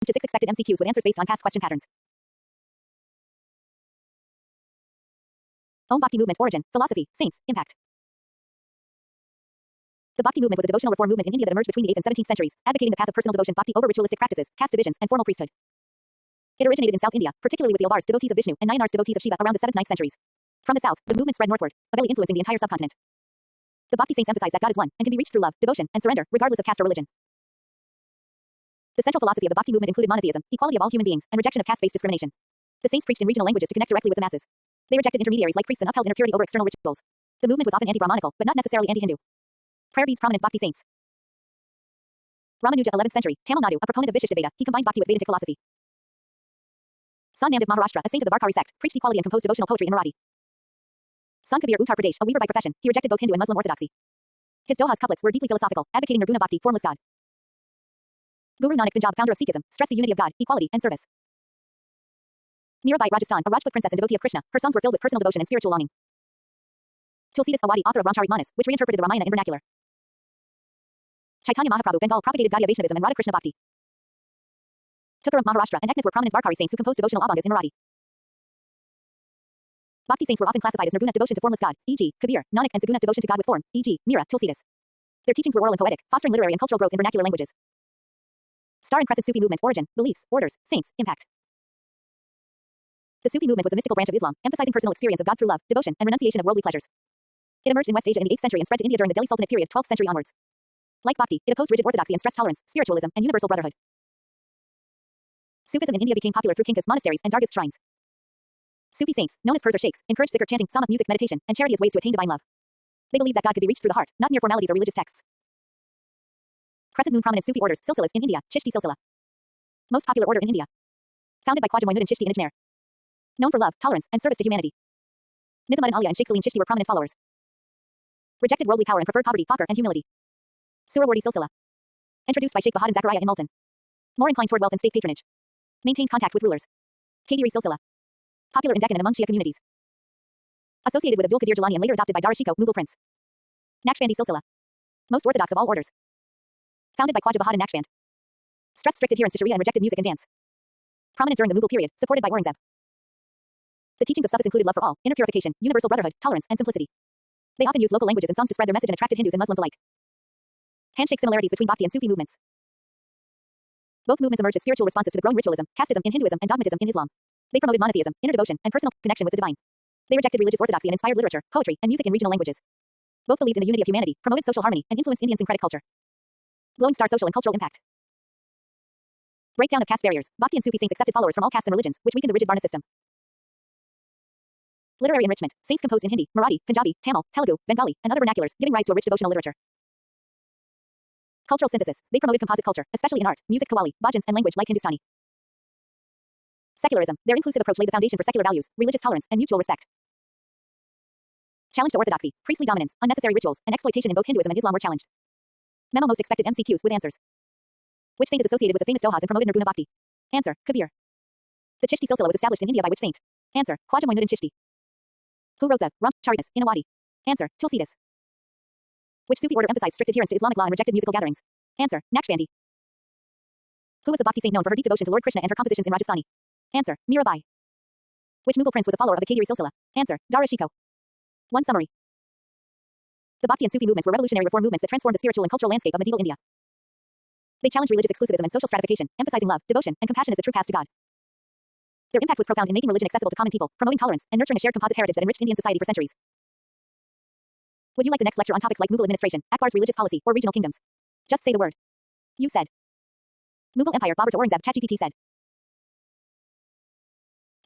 to 6 expected MCQs with answers based on past question patterns. Om Bhakti movement, origin, philosophy, saints, impact. The Bhakti movement was a devotional reform movement in India that emerged between the 8th and 17th centuries, advocating the path of personal devotion bhakti over ritualistic practices, caste divisions, and formal priesthood. It originated in South India, particularly with the Alvars, devotees of Vishnu, and Nayanars, devotees of Shiva, around the 7th-9th centuries. From the south, the movement spread northward, eventually influencing the entire subcontinent. The Bhakti saints emphasize that God is one, and can be reached through love, devotion, and surrender, regardless of caste or religion. The central philosophy of the Bhakti movement included monotheism, equality of all human beings, and rejection of caste-based discrimination. The saints preached in regional languages to connect directly with the masses. They rejected intermediaries like priests and upheld inner purity over external rituals. The movement was often anti-Brahmanical, but not necessarily anti-Hindu. Prayer beads prominent Bhakti saints. Ramanuja, 11th century, Tamil Nadu, a proponent of Vishishtadvaita, he combined Bhakti with Vedantic philosophy. Son Namdev, Maharashtra, a saint of the Varkari sect, preached equality and composed devotional poetry in Marathi. Son Kabir, Uttar Pradesh, a weaver by profession, he rejected both Hindu and Muslim orthodoxy. His Dohas couplets were deeply philosophical, advocating Nirguna Bhakti, formless God. Guru Nanak, Punjab, founder of Sikhism, stressed the unity of God, equality, and service. Mirabai, Rajasthan, a Rajput princess and devotee of Krishna, her songs were filled with personal devotion and spiritual longing. Tulsidas Awadi, author of Ramcharitmanas, which reinterpreted the Ramayana in vernacular. Chaitanya Mahaprabhu, Bengal, propagated Gaudiya Vaishnavism and Radha Krishna Bhakti. Tukaram, Maharashtra, and Eknath were prominent Varkari saints who composed devotional abhangas in Marathi. Bhakti saints were often classified as Nirguna, devotion to formless God, e.g., Kabir, Nanak, and Saguna, devotion to God with form, e.g., Mira, Tulsidas. Their teachings were oral and poetic, fostering literary and cultural growth in vernacular languages. Star and Crescent Sufi movement, origin, beliefs, orders, saints, impact. The Sufi movement was a mystical branch of Islam, emphasizing personal experience of God through love, devotion, and renunciation of worldly pleasures. It emerged in West Asia in the 8th century and spread to India during the Delhi Sultanate period, 12th century onwards. Like Bhakti, it opposed rigid orthodoxy and stressed tolerance, spiritualism, and universal brotherhood. Sufism in India became popular through Kinkas, monasteries, and Dargahs shrines. Sufi saints, known as Pirs or sheikhs, encouraged zikr chanting, samak music, meditation, and charity as ways to attain divine love. They believed that God could be reached through the heart, not mere formalities or religious texts. Crescent moon prominent Sufi orders, silsilas, in India, Chishti silsila. Most popular order in India. Founded by Khwaja Moinuddin Chishti in Ajmer. Known for love, tolerance, and service to humanity. Nizamuddin Auliya and Sheikh Salim Chishti were prominent followers. Rejected worldly power and preferred poverty, faqr, and humility. Surawardi silsila. Introduced by Sheikh Bahaduddin Zakaria in Multan. More inclined toward wealth and state patronage. Maintained contact with rulers. Kadiri silsila. Popular in Deccan and among Shia communities. Associated with Abdul Qadir Jilani and later adopted by Dara Shikoh, Mughal prince. Naqshbandi silsila. Most orthodox of all orders. Founded by Khwaja Bahaduddin Naqshband. Stressed strict adherence to Sharia and rejected music and dance. Prominent during the Mughal period, supported by Aurangzeb. The teachings of Sufis included love for all, inner purification, universal brotherhood, tolerance, and simplicity. They often used local languages and songs to spread their message and attracted Hindus and Muslims alike. Handshake similarities between Bhakti and Sufi movements. Both movements emerged as spiritual responses to the growing ritualism, casteism in Hinduism, and dogmatism in Islam. They promoted monotheism, inner devotion, and personal connection with the divine. They rejected religious orthodoxy and inspired literature, poetry, and music in regional languages. Both believed in the unity of humanity, promoted social harmony, and influenced Indian syncretic culture. Glowing star social and cultural impact. Breakdown of caste barriers. Bhakti and Sufi saints accepted followers from all castes and religions, which weakened the rigid Varna system. Literary enrichment. Saints composed in Hindi, Marathi, Punjabi, Tamil, Telugu, Bengali, and other vernaculars, giving rise to a rich devotional literature. Cultural synthesis. They promoted composite culture, especially in art, music, qawwali, bhajans, and language like Hindustani. Secularism. Their inclusive approach laid the foundation for secular values, religious tolerance, and mutual respect. Challenge to orthodoxy. Priestly dominance, unnecessary rituals, and exploitation in both Hinduism and Islam were challenged. Memo most expected MCQs with answers. Which saint is associated with the famous Dohas and promoted Nirguna Bhakti? Answer: Kabir. The Chishti silsila was established in India by which saint? Answer: Khwaja Moinuddin Chishti. Who wrote the Ramcharitmanas in Awadi? Answer: Tulsidas. Which Sufi order emphasized strict adherence to Islamic law and rejected musical gatherings? Answer: Naqshbandi. Who was the Bhakti saint known for her deep devotion to Lord Krishna and her compositions in Rajasthani? Answer: Mirabai. Which Mughal prince was a follower of the Kadiri silsila? Answer: Dara Shikoh. One summary. The Bhakti and Sufi movements were revolutionary reform movements that transformed the spiritual and cultural landscape of medieval India. They challenged religious exclusivism and social stratification, emphasizing love, devotion, and compassion as the true paths to God. Their impact was profound in making religion accessible to common people, promoting tolerance, and nurturing a shared composite heritage that enriched Indian society for centuries. Would you like the next lecture on topics like Mughal administration, Akbar's religious policy, or regional kingdoms? Just say the word. You said. Mughal Empire, Babur to Aurangzeb, ChatGPT said.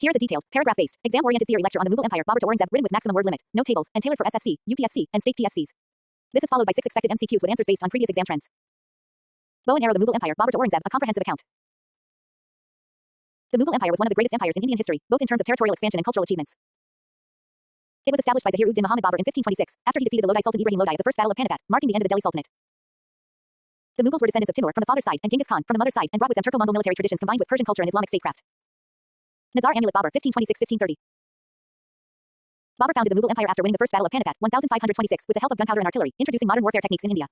Here's a detailed, paragraph-based, exam-oriented theory lecture on the Mughal Empire, Babur to Aurangzeb, written with maximum word limit, no tables, and tailored for SSC, UPSC, and state PSCs. This is followed by 6 expected MCQs with answers based on previous exam trends. Bow and arrow: the Mughal Empire, Babur to Aurangzeb, a comprehensive account. The Mughal Empire was one of the greatest empires in Indian history, both in terms of territorial expansion and cultural achievements. It was established by Zahir-ud-din Muhammad Babur in 1526, after he defeated the Lodi Sultan Ibrahim Lodi at the First Battle of Panipat, marking the end of the Delhi Sultanate. The Mughals were descendants of Timur from the father's side and Genghis Khan from the mother's side, and brought with them Turco-Mongol military traditions combined with Persian culture and Islamic statecraft. Nizar Amulet Babur, 1526-1530. Babur founded the Mughal Empire after winning the First Battle of Panipat, 1526, with the help of gunpowder and artillery, introducing modern warfare techniques in India.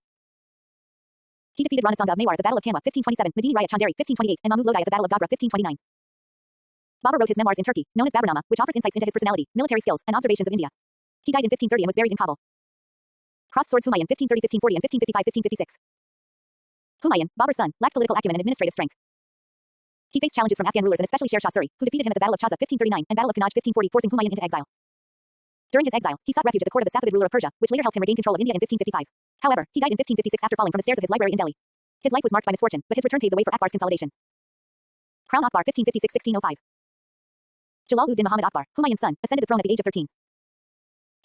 He defeated Rana Sangha of Mewar at the Battle of Kanwa 1527, Medini Rai at Chanderi 1528, and Mahmud Lodi at the Battle of Gagra 1529. Babur wrote his memoirs in Turkey, known as Baburnama, which offers insights into his personality, military skills, and observations of India. He died in 1530 and was buried in Kabul. Crossed swords Humayun 1530, 1540 and 1555, 1556. Humayun, Babur's son, lacked political acumen and administrative strength. He faced challenges from Afghan rulers and especially Sher Shah Suri, who defeated him at the Battle of Chaza 1539 and Battle of Kannauj 1540, forcing Humayun into exile. During his exile, he sought refuge at the court of the Safavid ruler of Persia, which later helped him regain control of India in 1555. However, he died in 1556 after falling from the stairs of his library in Delhi. His life was marked by misfortune, but his return paved the way for Akbar's consolidation. Crown Akbar 1556-1605. Jalaluddin Muhammad Akbar, Humayun's son, ascended the throne at the age of 13.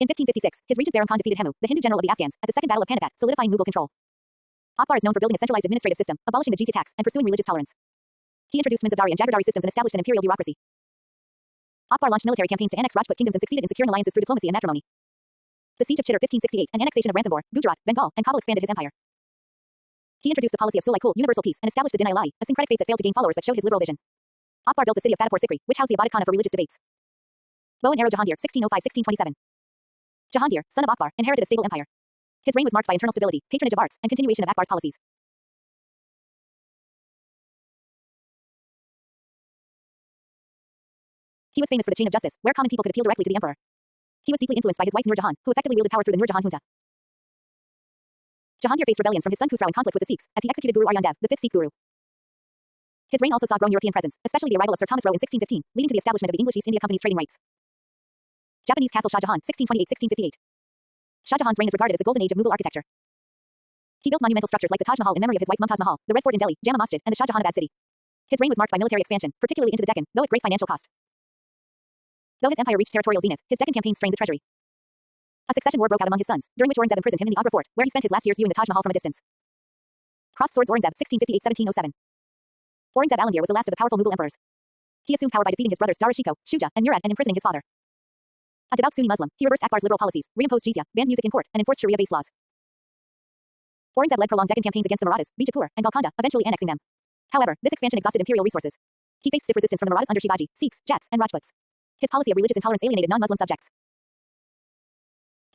In 1556, his regent Baron Khan defeated Hemu, the Hindu general of the Afghans, at the Second Battle of Panipat, solidifying Mughal control. Akbar is known for building a centralized administrative system, abolishing the jizya tax, and pursuing religious tolerance. He introduced Minsabdari and Jagirdari systems and established an imperial bureaucracy. Akbar launched military campaigns to annex Rajput kingdoms and succeeded in securing alliances through diplomacy and matrimony. The siege of Chittor 1568 and annexation of Ranthambore, Gujarat, Bengal, and Kabul expanded his empire. He introduced the policy of Sulai Kul, universal peace, and established the Din-i-Ilahi, a syncretic faith that failed to gain followers but showed his liberal vision. Akbar built the city of Fatehpur Sikri, which housed the Abad Khan for religious debates. Bow and arrow Jahangir 1605-1627. Jahangir, son of Akbar, inherited a stable empire. His reign was marked by internal stability, patronage of arts, and continuation of Akbar's policies. He was famous for the chain of justice, where common people could appeal directly to the emperor. He was deeply influenced by his wife Nur Jahan, who effectively wielded power through the Nur Jahan junta. Jahangir faced rebellions from his son Khusrau in conflict with the Sikhs, as he executed Guru Arjan Dev, the fifth Sikh guru. His reign also saw growing European presence, especially the arrival of Sir Thomas Roe in 1615, leading to the establishment of the English East India Company's trading rights. Japanese castle Shah Jahan 1628-1658. Shah Jahan's reign is regarded as the golden age of Mughal architecture. He built monumental structures like the Taj Mahal in memory of his wife Mumtaz Mahal, the Red Fort in Delhi, Jama Masjid, and the Shah Jahanabad city. His reign was marked by military expansion, particularly into the Deccan, though at great financial cost. Though his empire reached territorial zenith, his Deccan campaign strained the treasury. A succession war broke out among his sons, during which Aurangzeb imprisoned him in the Agra fort, where he spent his last years viewing the Taj Mahal from a distance. Crossed swords Aurangzeb 1658-1707. Aurangzeb Alamgir was the last of the powerful Mughal emperors. He assumed power by defeating his brothers Dara Shikoh, Shuja, and Murad and imprisoning his father. A devout Sunni Muslim, he reversed Akbar's liberal policies, reimposed jizya, banned music in court, and enforced Sharia-based laws. Aurangzeb led prolonged Deccan campaigns against the Marathas, Bijapur, and Golconda, eventually annexing them. However, this expansion exhausted imperial resources. He faced stiff resistance from the Marathas under Shivaji, Sikhs, Jats, and Rajputs. His policy of religious intolerance alienated non-Muslim subjects.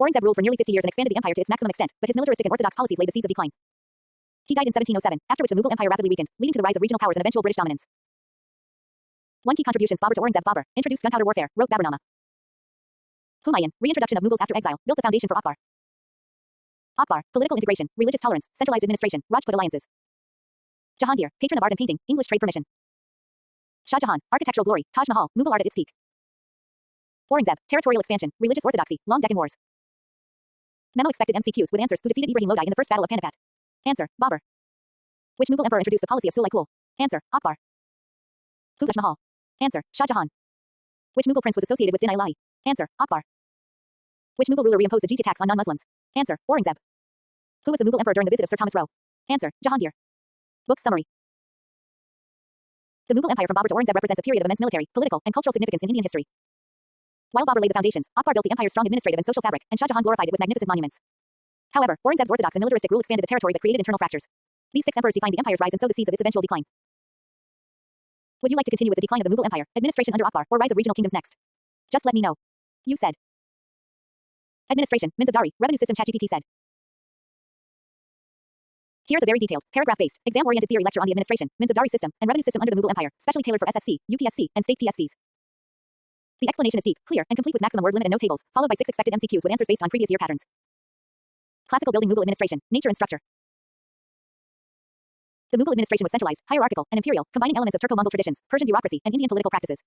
Aurangzeb ruled for nearly 50 years and expanded the empire to its maximum extent, but his militaristic and orthodox policies laid the seeds of decline. He died in 1707, after which the Mughal Empire rapidly weakened, leading to the rise of regional powers and eventual British dominance. One key contributions Babur to Aurangzeb Babur introduced gunpowder warfare, wrote Baburnama. Humayun, reintroduction of Mughals after exile, built the foundation for Akbar. Akbar, political integration, religious tolerance, centralized administration, Rajput alliances. Jahangir, patron of art and painting, English trade permission. Shah Jahan, architectural glory, Taj Mahal, Mughal art at its peak. Aurangzeb, territorial expansion, religious orthodoxy, long Deccan wars. Memo expected MCQs with answers. Who defeated Ibrahim Lodi in the First Battle of Panipat? Answer, Babur. Which Mughal emperor introduced the policy of Sulai Kul? Answer, Akbar. Who Taj Mahal? Answer, Shah Jahan. Which Mughal prince was associated with Din-i-Ilahi? Answer, Akbar. Which Mughal ruler reimposed the jizya tax on non-Muslims? Answer, Aurangzeb. Who was the Mughal emperor during the visit of Sir Thomas Roe? Answer, Jahangir. Book summary. The Mughal Empire from Babur to Aurangzeb represents a period of immense military, political, and cultural significance in Indian history. While Babur laid the foundations, Akbar built the empire's strong administrative and social fabric, and Shah Jahan glorified it with magnificent monuments. However, Aurangzeb's orthodox and militaristic rule expanded the territory but created internal fractures. These six emperors defined the empire's rise and sowed the seeds of its eventual decline. Would you like to continue with the decline of the Mughal Empire, administration under Akbar, or rise of regional kingdoms next? Just let me know. You said. Administration, Minsabdari, revenue system ChatGPT said. Here's a very detailed, paragraph-based, exam-oriented theory lecture on the administration, Minsabdari system, and revenue system under the Mughal Empire, specially tailored for SSC, UPSC, and state PSCs. The explanation is deep, clear, and complete with maximum word limit and no tables, followed by 6 expected MCQs with answers based on previous year patterns. Classical building Mughal administration, nature and structure. The Mughal administration was centralized, hierarchical, and imperial, combining elements of Turco-Mongol traditions, Persian bureaucracy, and Indian political practices.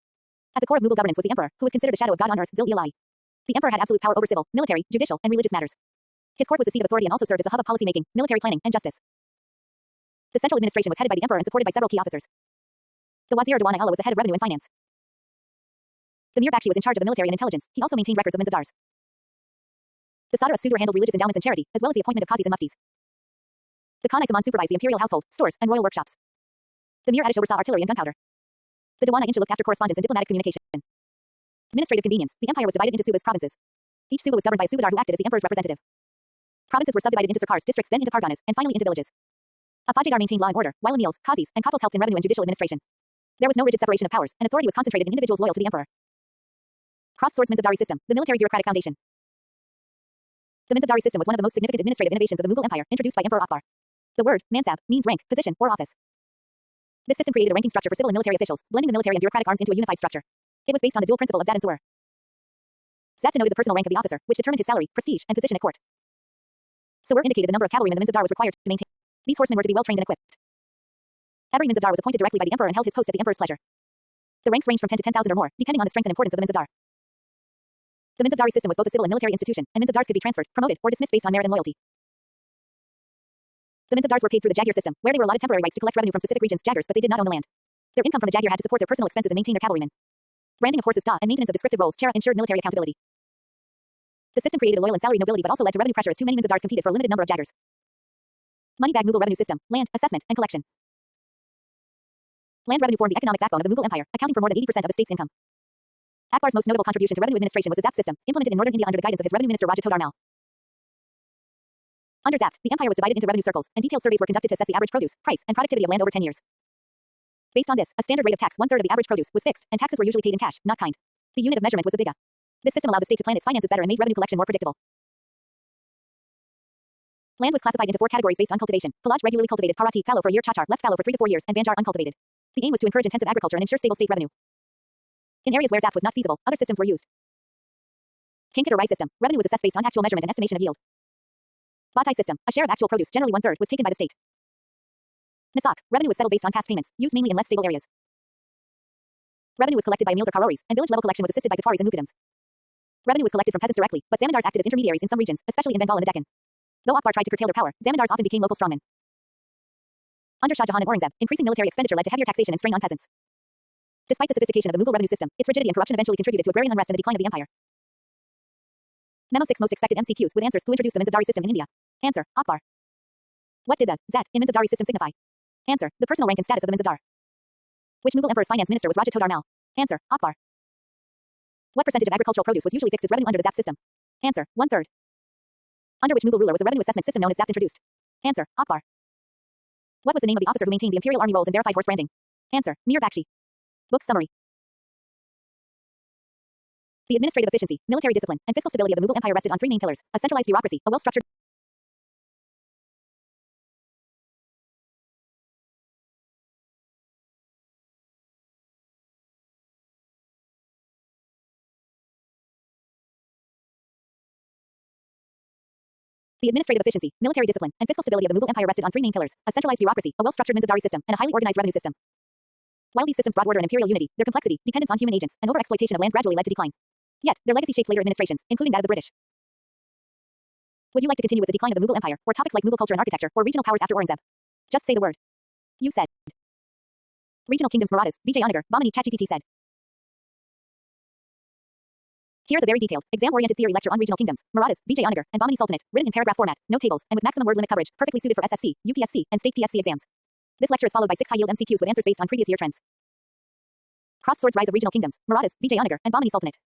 At the core of Mughal governance was the emperor, who was considered the shadow of God on earth, Zil-e-Ilahi. The emperor had absolute power over civil, military, judicial, and religious matters. His court was the seat of authority and also served as the hub of policy-making, military planning, and justice. The central administration was headed by the emperor and supported by several key officers. The Wazir Dewan Ella was the head of revenue and finance. The Mir Bakshi was in charge of the military and intelligence. He also maintained records of Minsabdars. The Sadr Sudar handled religious endowments and charity, as well as the appointment of qazis and muftis. The Khan-i-Zaman supervised the imperial household, stores, and royal workshops. The Mir Adish oversaw artillery and gunpowder. The Dewan-i-Incha looked after correspondence and diplomatic communication. Administrative convenience. The empire was divided into subas, provinces. Each suba was governed by a subadar who acted as the emperor's representative. Provinces were subdivided into sarkars, districts, then into parganas, and finally into villages. A fajidar maintained law and order, while emils, qazis, and kapos helped in revenue and judicial administration. There was no rigid separation of powers, and authority was concentrated in individuals loyal to the emperor. Crossed swords Minsabdari system, the military bureaucratic foundation. The Minsabdari system was one of the most significant administrative innovations of the Mughal Empire, introduced by Emperor Akbar. The word mansab means rank, position, or office. This system created a ranking structure for civil and military officials, blending the military and bureaucratic arms into a unified structure. It was based on the dual principle of Zat and Zur. Zat denoted the personal rank of the officer, which determined his salary, prestige, and position at court. Zur indicated the number of cavalrymen the Minsabdar was required to maintain. These horsemen were to be well trained and equipped. Every Minsabdar was appointed directly by the emperor and held his post at the emperor's pleasure. The ranks ranged from 10 to 10,000 or more, depending on the strength and importance of the Minsabdar. The Minsabdari system was both a civil and military institution, and Minsabdars could be transferred, promoted, or dismissed based on merit and loyalty. The Minsabdars were paid through the Jaghir system, where they were allotted temporary rights to collect revenue from specific regions, Jagirs, but they did not own the land. Their income from the Jaghir had to support their personal expenses and maintain their cavalrymen. Branding of horses, and maintenance of descriptive roles, Chera, ensured military accountability. The system created a loyal and salaried nobility but also led to revenue pressure as too many Minsabdars competed for a limited number of Jagirs. Money bag Mughal revenue system, land, assessment, and collection. Land revenue formed the economic backbone of the Mughal Empire, accounting for more than 80% of the state's income. Akbar's most notable contribution to revenue administration was the Zapt system, implemented in northern India under the guidance of his revenue minister Raja Todar Mal. Under Zapt, the empire was divided into revenue circles, and detailed surveys were conducted to assess the average produce, price, and productivity of land over 10 years. Based on this, a standard rate of tax, 1/3 of the average produce, was fixed, and taxes were usually paid in cash, not kind. The unit of measurement was the biga. This system allowed the state to plan its finances better and made revenue collection more predictable. Land was classified into 4 categories based on cultivation: Palaj regularly cultivated, Parati fallow for a year, Chachar left fallow for 3 to 4 years, and Banjar uncultivated. The aim was to encourage intensive agriculture and ensure stable state revenue. In areas where Zapt was not feasible, other systems were used. Kankit or rye system, revenue was assessed based on actual measurement and estimation of yield. Batai system, a share of actual produce, generally 1/3, was taken by the state. Nasak, revenue was settled based on past payments, used mainly in less stable areas. Revenue was collected by emils or karoris, and village-level collection was assisted by Katwaris and Mukaddams. Revenue was collected from peasants directly, but zamindars acted as intermediaries in some regions, especially in Bengal and the Deccan. Though Akbar tried to curtail their power, zamindars often became local strongmen. Under Shah Jahan and Aurangzeb, increasing military expenditure led to heavier taxation and strain on peasants. Despite the sophistication of the Mughal revenue system, its rigidity and corruption eventually contributed to agrarian unrest and the decline of the empire. Memo 6 Most expected MCQs with answers. Who introduced the Minsabdari system in India? Answer: Akbar. What did the Zat in Minsabdari system signify? Answer: the personal rank and status of the Minsabdar. Which Mughal emperor's finance minister was Raja Todar Mal? Answer: Akbar. What percentage of agricultural produce was usually fixed as revenue under the Zapt system? Answer: 1/3. Under which Mughal ruler was the revenue assessment system known as Zapt introduced? Answer: Akbar. What was the name of the officer who maintained the imperial army rolls and verified horse branding? Answer: Mir Bakshi. Book summary. The administrative efficiency, military discipline, and fiscal stability of the Mughal Empire rested on 3 main pillars: a centralized bureaucracy, a well-structured The administrative efficiency, military discipline, and fiscal stability of the Mughal Empire rested on 3 main pillars: a centralized bureaucracy, a well-structured Minsabdari system, and a highly organized revenue system. While these systems brought order and imperial unity, their complexity, dependence on human agents, and overexploitation of land gradually led to decline. Yet, their legacy shaped later administrations, including that of the British. Would you like to continue with the decline of the Mughal Empire, or topics like Mughal culture and architecture, or regional powers after Aurangzeb? Just say the word. You said. Regional kingdoms. Marathas, Vijay Anagar, Bahmani. ChatGPT said. Here's a very detailed, exam-oriented theory lecture on regional kingdoms, Marathas, Vijay Anagar, and Bahmani Sultanate, written in paragraph format, no tables, and with maximum word limit coverage, perfectly suited for SSC, UPSC, and state PSC exams. This lecture is followed by 6 high-yield MCQs with answers based on previous year trends. Crossed swords. Rise of regional kingdoms, Marathas, Vijay Anagar, and Bahmani Sultanate.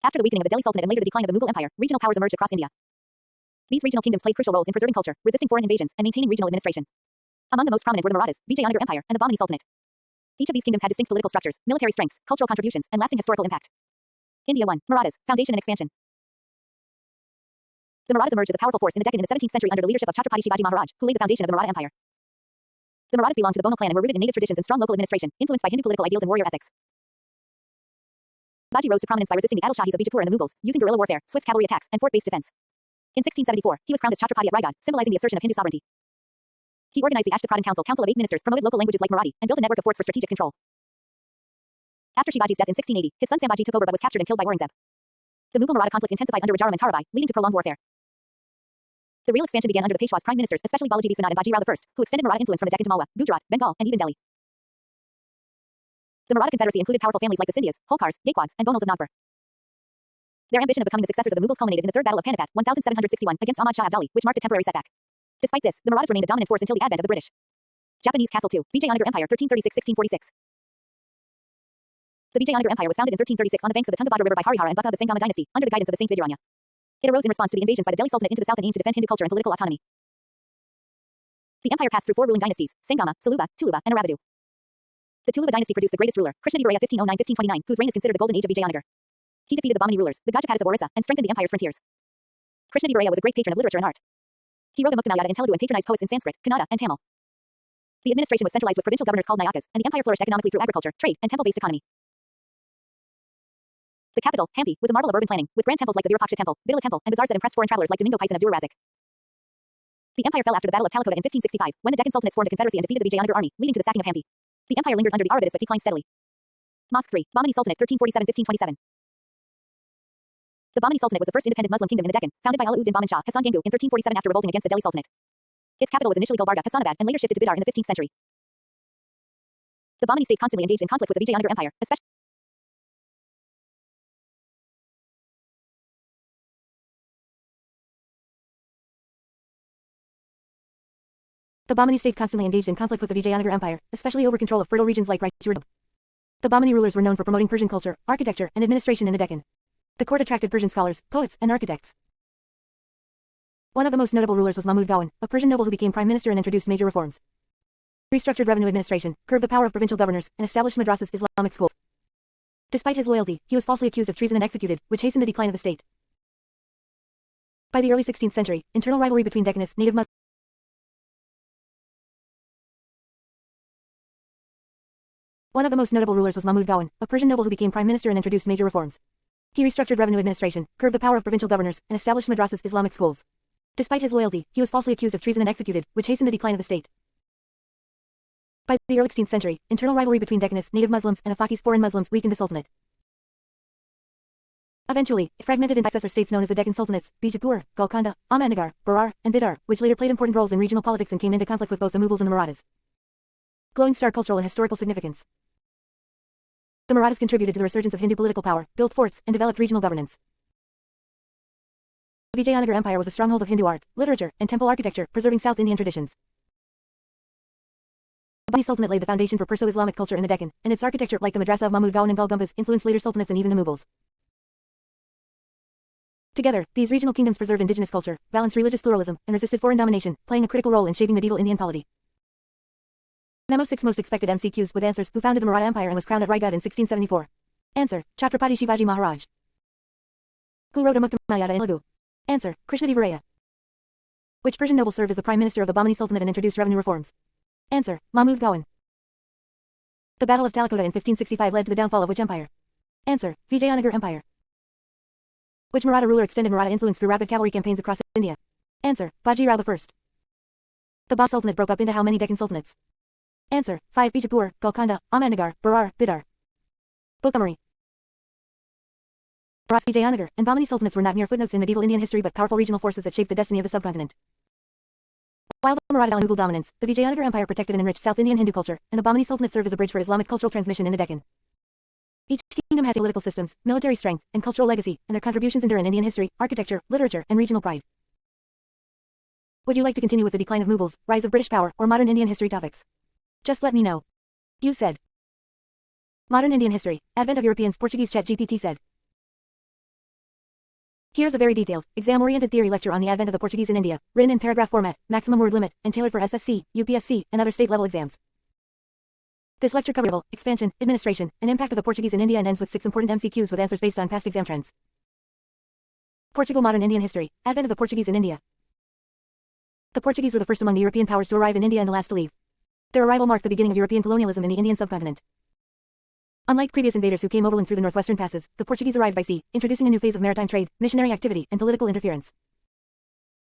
After the weakening of the Delhi Sultanate and later the decline of the Mughal Empire, regional powers emerged across India. These regional kingdoms played crucial roles in preserving culture, resisting foreign invasions, and maintaining regional administration. Among the most prominent were the Marathas, Vijay Anagar Empire, and the Bahmani Sultanate. Each of these kingdoms had distinct political structures, military strengths, cultural contributions, and lasting historical impact. India 1. Marathas, foundation and expansion. The Marathas emerged as a powerful force in the Deccan in the 17th century under the leadership of Chhatrapati Shivaji Maharaj, who laid the foundation of the Maratha Empire. The Marathas belonged to the Bono clan and were rooted in native traditions and strong local administration, influenced by Hindu political ideals and warrior ethics. Baji rose to prominence by resisting the Adil Shahis of Bijapur and the Mughals, using guerrilla warfare, swift cavalry attacks, and fort-based defense. In 1674, he was crowned as Chhatrapati at Raigad, symbolizing the assertion of Hindu sovereignty. He organized the Ashtapradhan Council of 8 ministers, promoted local languages like Marathi, and built a network of forts for strategic control. After Shivaji's death in 1680, his son Sambhaji took over but was captured and killed by Aurangzeb. The Mughal-Maratha conflict intensified under Rajaram and Tarabai, leading to prolonged warfare. The real expansion began under the Peshwa's prime ministers, especially Balaji Viswanath and Bajirao I, who extended Maratha influence from the Deccan to Malwa, Gujarat, Bengal, and even Delhi. The Maratha Confederacy included powerful families like the Scindias, Holkars, Gaekwads, and Bonals of Nagpur. Their ambition of becoming the successors of the Mughals culminated in the Third Battle of Panipat, 1761, against Ahmad Shah Abdali, which marked a temporary setback. Despite this, the Marathas remained a dominant force until the advent of the British. Japanese Castle II, Vijayanagar Empire, 1336-1646. The Vijayanagar Empire was founded in 1336 on the banks of the Tungabhadra River by Harihara and Bukka of the Sangama dynasty, under the guidance of the Saint Vidyaranya. It arose in response to the invasions by the Delhi Sultanate into the south and aimed to defend Hindu culture and political autonomy. The empire passed through 4 ruling dynasties: Sangama, Saluba, Tuluba, and Aravadu. The Tuluba dynasty produced the greatest ruler, Krishnadeva Raya 1509-1529, whose reign is considered the golden age of Vijayanagar. He defeated the Bahmani rulers, the Gajapatas of Orissa, and strengthened the empire's frontiers. Krishnadeva Raya was a great patron of literature and art. He wrote the Muktamayata in Telugu and patronized poets in Sanskrit, Kannada, and Tamil. The administration was centralized with provincial governors called Nayakas, and the empire flourished economically through agriculture, trade, and temple-based economy. The capital, Hampi, was a marvel of urban planning, with grand temples like the Virupaksha Temple, Biddla Temple, and bazaars that impressed foreign travelers like Domingo Pais and Abdur Razik. The empire fell after the Battle of Talikota in 1565, when the Deccan Sultanates formed a confederacy and defeated the Vijayanagar army, leading to the sacking of Hampi. The empire lingered under the Arabidists but declined steadily. Mosque 3, Bahmani Sultanate 1347-1527. The Bahmani Sultanate was the first independent Muslim kingdom in the Deccan, founded by Alauddin Bahman Shah Hassan Gangu in 1347 after revolting against the Delhi Sultanate. Its capital was initially Gulbarga, Hassanabad, and later shifted to Bidar in the 15th century. The Bahmani state constantly engaged in conflict with the Vijayanagar Empire, especially over control of fertile regions like Raichur. The Bahmani rulers were known for promoting Persian culture, architecture, and administration in the Deccan. The court attracted Persian scholars, poets, and architects. One of the most notable rulers was Mahmud Gawan, a Persian noble who became prime minister and introduced major reforms. Restructured revenue administration, curbed the power of provincial governors, and established madrasas, Islamic schools. Despite his loyalty, he was falsely accused of treason and executed, which hastened the decline of the state. By the early 16th century, internal rivalry between Deccanists, native Muslims. One of the most notable rulers was Mahmud Gawan, a Persian noble who became prime minister and introduced major reforms. He restructured revenue administration, curbed the power of provincial governors, and established madrasas, Islamic schools. Despite his loyalty, he was falsely accused of treason and executed, which hastened the decline of the state. By the early 16th century, internal rivalry between Deccanists, native Muslims, and Afakis, foreign Muslims, weakened the Sultanate. Eventually, it fragmented into successor states known as the Deccan Sultanates, Bijapur, Golconda, Ahmednagar, Berar, and Bidar, which later played important roles in regional politics and came into conflict with both the Mughals and the Marathas. Glowing star cultural and historical significance. The Marathas contributed to the resurgence of Hindu political power, built forts, and developed regional governance. The Vijayanagar Empire was a stronghold of Hindu art, literature, and temple architecture, preserving South Indian traditions. The Bahmani Sultanate laid the foundation for Perso-Islamic culture in the Deccan, and its architecture, like the Madrasa of Mahmud Gawan and Golgumbaz, influenced later sultanates and even the Mughals. Together, these regional kingdoms preserved indigenous culture, balanced religious pluralism, and resisted foreign domination, playing a critical role in shaping medieval Indian polity. Memo 6 Most expected MCQs with answers. Who founded the Maratha Empire and was crowned at Raigad in 1674? Answer: Chhatrapati Shivaji Maharaj. Who wrote a Muktamayata in Telugu? Answer: Krishnadevaraya. Which Persian noble served as the prime minister of the Bahmani Sultanate and introduced revenue reforms? Answer: Mahmud Gawan. The Battle of Talikota in 1565 led to the downfall of which empire? Answer: Vijayanagar Empire. Which Maratha ruler extended Maratha influence through rapid cavalry campaigns across India? Answer: Baji Rao I. The Bahmani Sultanate broke up into how many Deccan Sultanates? Answer: 5 Bijapur, Golconda, Ahmednagar, Berar, Bidar. Book summary. Vijayanagar and Bahmani Sultanates were not mere footnotes in medieval Indian history but powerful regional forces that shaped the destiny of the subcontinent. While the Maratha and Mughal dominance, the Vijayanagar Empire protected and enriched South Indian Hindu culture, and the Bahmani Sultanate served as a bridge for Islamic cultural transmission in the Deccan. Each kingdom had political systems, military strength, and cultural legacy, and their contributions endure in Indian history, architecture, literature, and regional pride. Would you like to continue with the decline of Mughals, rise of British power, or modern Indian history topics? Just let me know. You said. Modern Indian history, advent of Europeans. Portuguese. ChatGPT said. Here's a very detailed, exam-oriented theory lecture on the advent of the Portuguese in India, written in paragraph format, maximum word limit, and tailored for SSC, UPSC, and other state-level exams. This lecture covers expansion, administration, and impact of the Portuguese in India and ends with 6 important MCQs with answers based on past exam trends. Portugal. Modern Indian history, advent of the Portuguese in India. The Portuguese were the first among the European powers to arrive in India and the last to leave. Their arrival marked the beginning of European colonialism in the Indian subcontinent. Unlike previous invaders who came overland through the northwestern passes, the Portuguese arrived by sea, introducing a new phase of maritime trade, missionary activity, and political interference.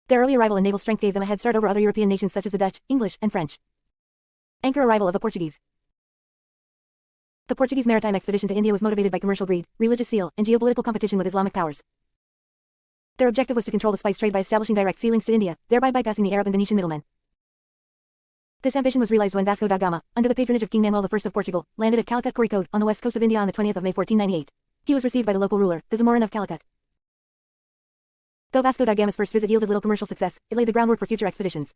Their early arrival and naval strength gave them a head start over other European nations such as the Dutch, English, and French. Anchor arrival of the Portuguese. The Portuguese maritime expedition to India was motivated by commercial greed, religious zeal, and geopolitical competition with Islamic powers. Their objective was to control the spice trade by establishing direct sea links to India, thereby bypassing the Arab and Venetian middlemen. This ambition was realized when Vasco da Gama, under the patronage of King Manuel I of Portugal, landed at Calicut Kozhikode on the west coast of India on the 20th of May 1498. He was received by the local ruler, the Zamorin of Calicut. Though Vasco da Gama's first visit yielded little commercial success, it laid the groundwork for future expeditions.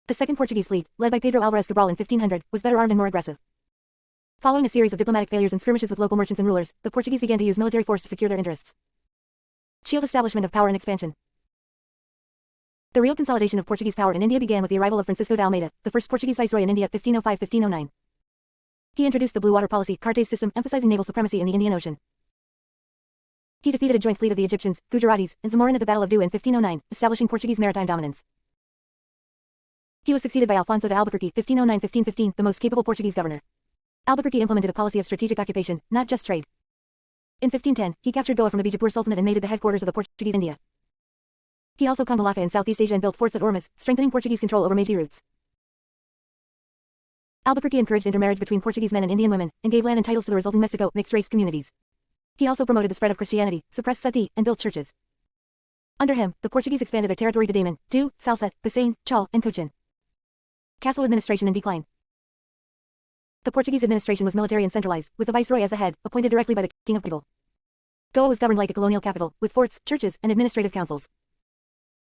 The Second Portuguese Fleet, led by Pedro Álvares Cabral in 1500, was better armed and more aggressive. Following a series of diplomatic failures and skirmishes with local merchants and rulers, the Portuguese began to use military force to secure their interests. Shield establishment of power and expansion. The real consolidation of Portuguese power in India began with the arrival of Francisco de Almeida, the first Portuguese viceroy in India 1505-1509. He introduced the Blue Water Policy, Cartes system, emphasizing naval supremacy in the Indian Ocean. He defeated a joint fleet of the Egyptians, Gujaratis, and Zamorin at the Battle of Dhu in 1509, establishing Portuguese maritime dominance. He was succeeded by Alfonso de Albuquerque (1509–1515), the most capable Portuguese governor. Albuquerque implemented a policy of strategic occupation, not just trade. In 1510, he captured Goa from the Bijapur Sultanate and made it the headquarters of the Portuguese India. He also conquered Malacca in Southeast Asia and built forts at Ormuz, strengthening Portuguese control over Métis routes. Albuquerque encouraged intermarriage between Portuguese men and Indian women, and gave land and titles to the resulting Mestizo, mixed-race communities. He also promoted the spread of Christianity, suppressed sati, and built churches. Under him, the Portuguese expanded their territory to Daman, Du, Salsette, Bassein, Chal, and Cochin. Castle administration in decline. The Portuguese administration was military and centralized, with the viceroy as the head, appointed directly by the King of Portugal. Goa was governed like a colonial capital, with forts, churches, and administrative councils.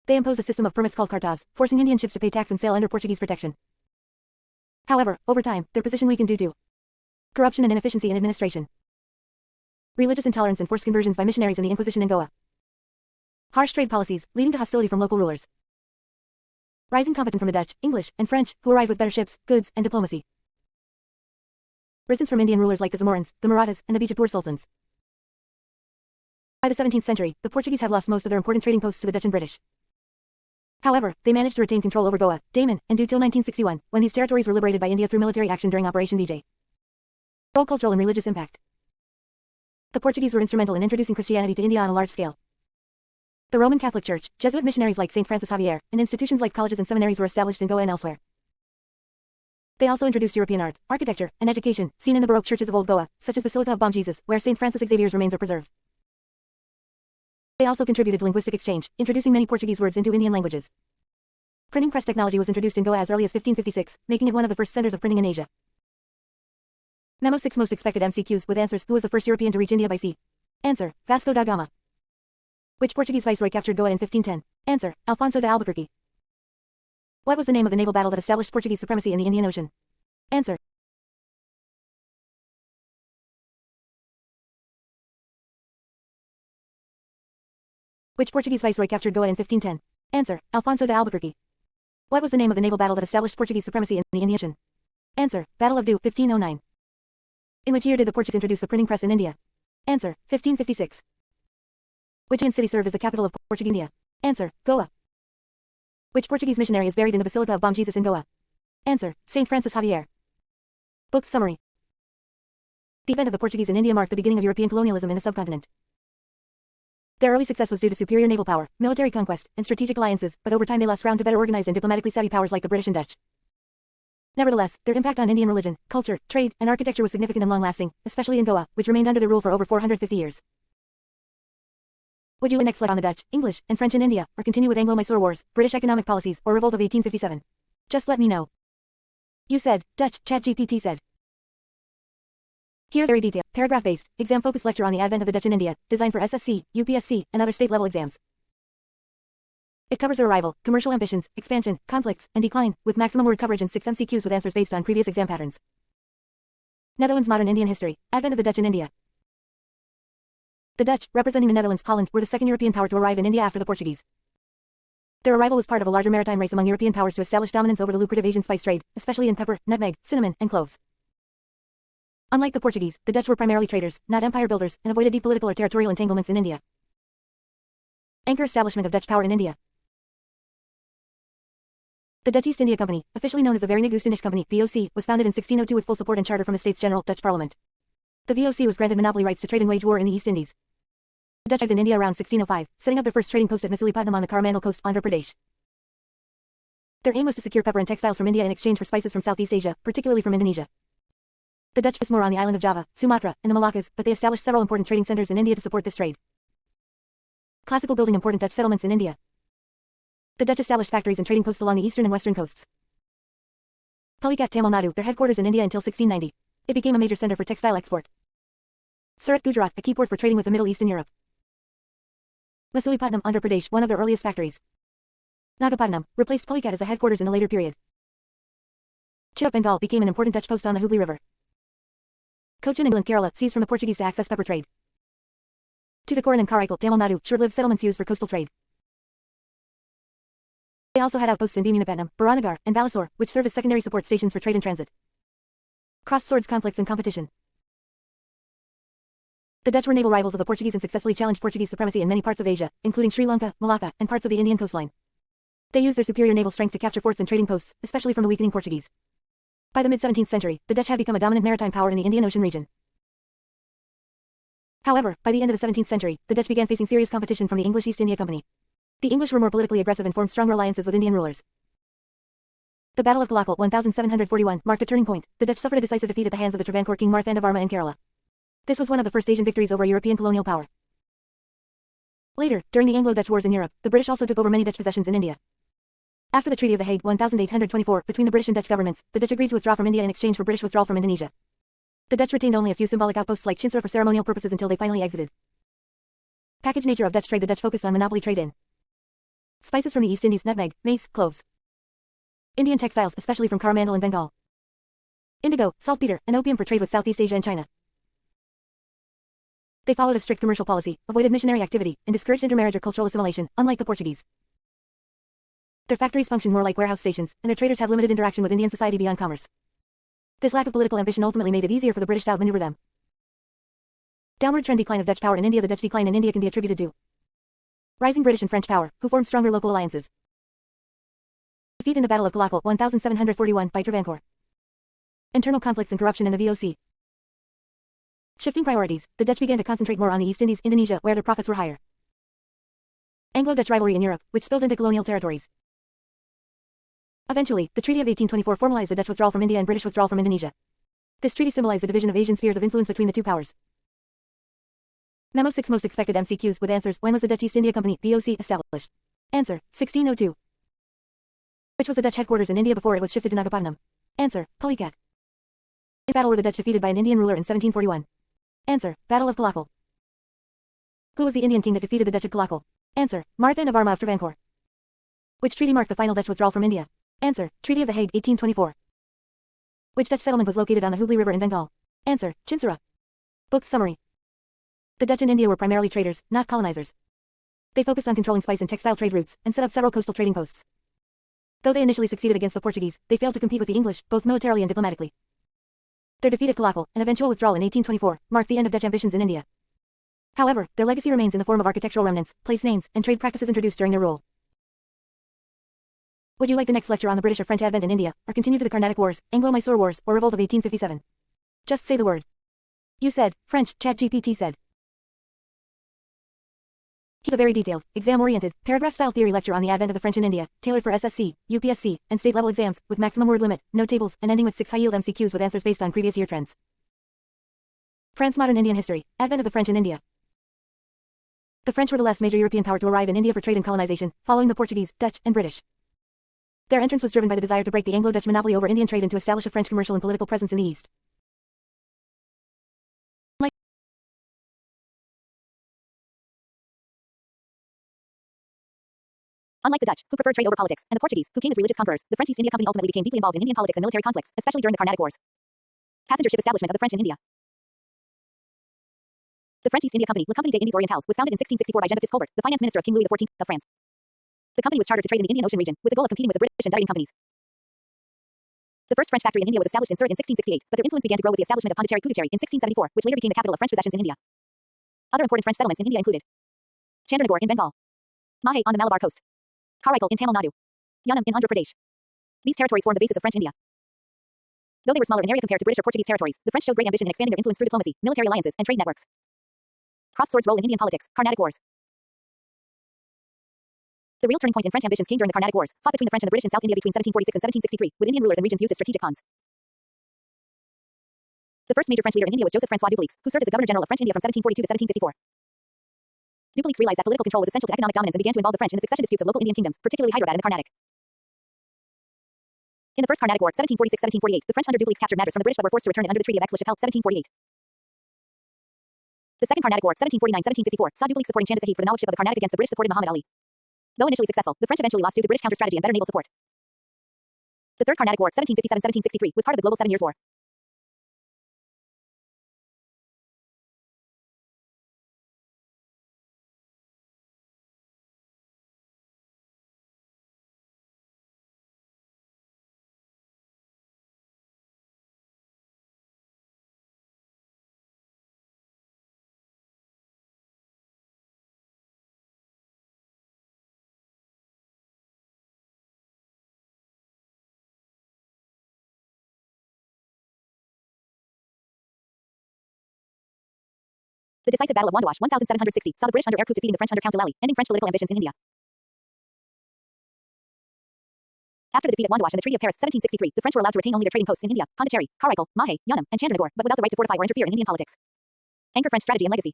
They imposed a system of permits called cartas, forcing Indian ships to pay tax and sail under Portuguese protection. However, over time, their position weakened due to corruption and inefficiency in administration, religious intolerance and forced conversions by missionaries in the Inquisition in Goa, harsh trade policies, leading to hostility from local rulers, rising competition from the Dutch, English, and French, who arrived with better ships, goods, and diplomacy, resistance from Indian rulers like the Zamorans, the Marathas, and the Bijapur Sultans. By the 17th century, the Portuguese had lost most of their important trading posts to the Dutch and British. However, they managed to retain control over Goa, Daman, and Du till 1961, when these territories were liberated by India through military action during Operation Vijay. Role, cultural and religious impact. The Portuguese were instrumental in introducing Christianity to India on a large scale. The Roman Catholic Church, Jesuit missionaries like St. Francis Xavier, and institutions like colleges and seminaries were established in Goa and elsewhere. They also introduced European art, architecture, and education, seen in the Baroque churches of Old Goa, such as Basilica of Bom Jesus, where St. Francis Xavier's remains are preserved. They also contributed to linguistic exchange, introducing many Portuguese words into Indian languages. Printing press technology was introduced in Goa as early as 1556, making it one of the first centers of printing in Asia. Memo 6 Most expected MCQs with answers. Who was the first European to reach India by sea? Answer: Vasco da Gama. Which Portuguese viceroy captured Goa in 1510? Answer: Alfonso de Albuquerque. What was the name of the naval battle that established Portuguese supremacy in the Indian Ocean? Answer: Which Portuguese viceroy captured Goa in 1510? Answer: Alfonso de Albuquerque. What was the name of the naval battle that established Portuguese supremacy in the Indian Ocean? Answer: Battle of Du, 1509. In which year did the Portuguese introduce the printing press in India? Answer: 1556. Which Indian city served as the capital of Portuguese India? Answer: Goa. Which Portuguese missionary is buried in the Basilica of Bom Jesus in Goa? Answer: St. Francis Xavier. Book summary. The advent of the Portuguese in India marked the beginning of European colonialism in the subcontinent. Their early success was due to superior naval power, military conquest, and strategic alliances, but over time they lost ground to better organized and diplomatically savvy powers like the British and Dutch. Nevertheless, their impact on Indian religion, culture, trade, and architecture was significant and long-lasting, especially in Goa, which remained under their rule for over 450 years. Would you next select on the Dutch, English, and French in India, or continue with Anglo-Mysore Wars, British economic policies, or Revolt of 1857? Just let me know. You said, Dutch, ChatGPT said. Here's very detailed, paragraph-based, exam-focused lecture on the advent of the Dutch in India, designed for SSC, UPSC, and other state-level exams. It covers their arrival, commercial ambitions, expansion, conflicts, and decline, with maximum word coverage and 6 MCQs with answers based on previous exam patterns. Netherlands Modern Indian History, Advent of the Dutch in India. The Dutch, representing the Netherlands, Holland, were the second European power to arrive in India after the Portuguese. Their arrival was part of a larger maritime race among European powers to establish dominance over the lucrative Asian spice trade, especially in pepper, nutmeg, cinnamon, and cloves. Unlike the Portuguese, the Dutch were primarily traders, not empire builders, and avoided deep political or territorial entanglements in India. Anchor establishment of Dutch power in India. The Dutch East India Company, officially known as the Verenigde Oost-Indische Company (VOC), was founded in 1602 with full support and charter from the States General, Dutch Parliament. The VOC was granted monopoly rights to trade and wage war in the East Indies. The Dutch arrived in India around 1605, setting up their first trading post at Masulipatam on the Coromandel coast, Andhra Pradesh. Their aim was to secure pepper and textiles from India in exchange for spices from Southeast Asia, particularly from Indonesia. The Dutch focused more on the island of Java, Sumatra, and the Moluccas, but they established several important trading centers in India to support this trade. Classical building important Dutch settlements in India. The Dutch established factories and trading posts along the eastern and western coasts. Pulicat, Tamil Nadu, their headquarters in India until 1690. It became a major center for textile export. Surat, Gujarat, a key port for trading with the Middle East and Europe. Masulipatam, Andhra Pradesh, one of their earliest factories. Nagapattinam, replaced Pulicat as the headquarters in the later period. Chittoor, Bengal, became an important Dutch post on the Hooghly River. Cochin, England, Kerala, seized from the Portuguese to access pepper trade. Tuticorin and Karaikal, Tamil Nadu, short-lived settlements used for coastal trade. They also had outposts in Bhimanapatnam, Baranagar, and Balasore, which served as secondary support stations for trade and transit. Crossed swords conflicts and competition. The Dutch were naval rivals of the Portuguese and successfully challenged Portuguese supremacy in many parts of Asia, including Sri Lanka, Malacca, and parts of the Indian coastline. They used their superior naval strength to capture forts and trading posts, especially from the weakening Portuguese. By the mid-17th century, the Dutch had become a dominant maritime power in the Indian Ocean region. However, by the end of the 17th century, the Dutch began facing serious competition from the English East India Company. The English were more politically aggressive and formed stronger alliances with Indian rulers. The Battle of Callaccal 1741 marked a turning point. The Dutch suffered a decisive defeat at the hands of the Travancore king Marthandavarma in Kerala. This was one of the first Asian victories over a European colonial power. Later, during the Anglo-Dutch Wars in Europe, the British also took over many Dutch possessions in India. After the Treaty of The Hague 1824 between the British and Dutch governments, the Dutch agreed to withdraw from India in exchange for British withdrawal from Indonesia. The Dutch retained only a few symbolic outposts like Chinsura for ceremonial purposes until they finally exited. Package nature of Dutch trade. The Dutch focused on monopoly trade in spices from the East Indies, nutmeg, mace, cloves. Indian textiles, especially from Coromandel and Bengal. Indigo, saltpeter, and opium for trade with Southeast Asia and China. They followed a strict commercial policy, avoided missionary activity, and discouraged intermarriage or cultural assimilation, unlike the Portuguese. Their factories functioned more like warehouse stations, and their traders had limited interaction with Indian society beyond commerce. This lack of political ambition ultimately made it easier for the British to outmaneuver them. Downward trend decline of Dutch power in India. The Dutch decline in India can be attributed to rising British and French power, who formed stronger local alliances. Defeat in the Battle of Callaccal 1741 by Travancore. Internal conflicts and corruption in the VOC. Shifting priorities, the Dutch began to concentrate more on the East Indies, Indonesia, where their profits were higher. Anglo-Dutch rivalry in Europe, which spilled into colonial territories. Eventually, the Treaty of 1824 formalized the Dutch withdrawal from India and British withdrawal from Indonesia. This treaty symbolized the division of Asian spheres of influence between the two powers. Memo 6 Most expected MCQs with answers. When was the Dutch East India Company, VOC, established? Answer, 1602. Which was the Dutch headquarters in India before it was shifted to Nagapattinam? Answer, Pulicat. In battle were the Dutch defeated by an Indian ruler in 1741? Answer, Battle of Callaccal. Who was the Indian king that defeated the Dutch at Callaccal? Answer, Marthandavarma of Travancore. Which treaty marked the final Dutch withdrawal from India? Answer, Treaty of The Hague 1824. Which Dutch settlement was located on the Hooghly River in Bengal? Answer, Chinsura. Book summary. The Dutch in India were primarily traders, not colonizers. They focused on controlling spice and textile trade routes, and set up several coastal trading posts. Though they initially succeeded against the Portuguese, they failed to compete with the English, both militarily and diplomatically. Their defeat at Callaccal, and eventual withdrawal in 1824, marked the end of Dutch ambitions in India. However, their legacy remains in the form of architectural remnants, place names, and trade practices introduced during their rule. Would you like the next lecture on the British or French advent in India, or continue to the Carnatic Wars, Anglo-Mysore Wars, or Revolt of 1857? Just say the word. You said, French, ChatGPT said. Here's a very detailed, exam-oriented, paragraph-style theory lecture on the advent of the French in India, tailored for SSC, UPSC, and state-level exams, with maximum word limit, no tables, and ending with 6 high-yield MCQs with answers based on previous year trends. France. Modern Indian history, advent of the French in India. The French were the last major European power to arrive in India for trade and colonization, following the Portuguese, Dutch, and British. Their entrance was driven by the desire to break the Anglo-Dutch monopoly over Indian trade and to establish a French commercial and political presence in the East. Unlike the Dutch, who preferred trade over politics, and the Portuguese, who came as religious conquerors, the French East India Company ultimately became deeply involved in Indian politics and military conflicts, especially during the Carnatic Wars. Passenger ship establishment of the French in India. The French East India Company, Le Compagnie des Indes Orientales, was founded in 1664 by Jean-Baptiste Colbert, the finance minister of King Louis XIV of France. The company was chartered to trade in the Indian Ocean region, with the goal of competing with the British and Dutch companies. The first French factory in India was established in Surat in 1668, but their influence began to grow with the establishment of Pondicherry Puducherry in 1674, which later became the capital of French possessions in India. Other important French settlements in India included Chandranagore in Bengal, Mahe on the Malabar coast, Karaikal in Tamil Nadu, Yanam in Andhra Pradesh. These territories formed the basis of French India. Though they were smaller in area compared to British or Portuguese territories, the French showed great ambition in expanding their influence through diplomacy, military alliances, and trade networks. Crossed swords role in Indian politics, Carnatic Wars. The real turning point in French ambitions came during the Carnatic Wars, fought between the French and the British in South India between 1746 and 1763, with Indian rulers and regions used as strategic pawns. The first major French leader in India was Joseph-François Dupleix, who served as the Governor-General of French India from 1742 to 1754. Dupleix realized that political control was essential to economic dominance and began to involve the French in the succession disputes of local Indian kingdoms, particularly Hyderabad and the Carnatic. In the First Carnatic War, 1746-1748, the French under Dupleix captured Madras from the British but were forced to return it under the Treaty of Aix-la-Chapelle, 1748. The Second Carnatic War, 1749-1754, saw Dupleix supporting Chanda Sahib for the Nawabship of the Carnatic against the British-supported Muhammad Ali. Though initially successful, the French eventually lost due to British counter-strategy and better naval support. The Third Carnatic War, 1757-1763, was part of the Global Seven Years' War. The decisive Battle of Wandiwash 1760 saw the British under air coup defeating the French under Count de Lally, ending French political ambitions in India. After the defeat at Wandiwash and the Treaty of Paris 1763, the French were allowed to retain only their trading posts in India, Pondicherry, Karaikal, Mahe, Yanam, and Chandranagore, but without the right to fortify or interfere in Indian politics. Anchor French strategy and legacy.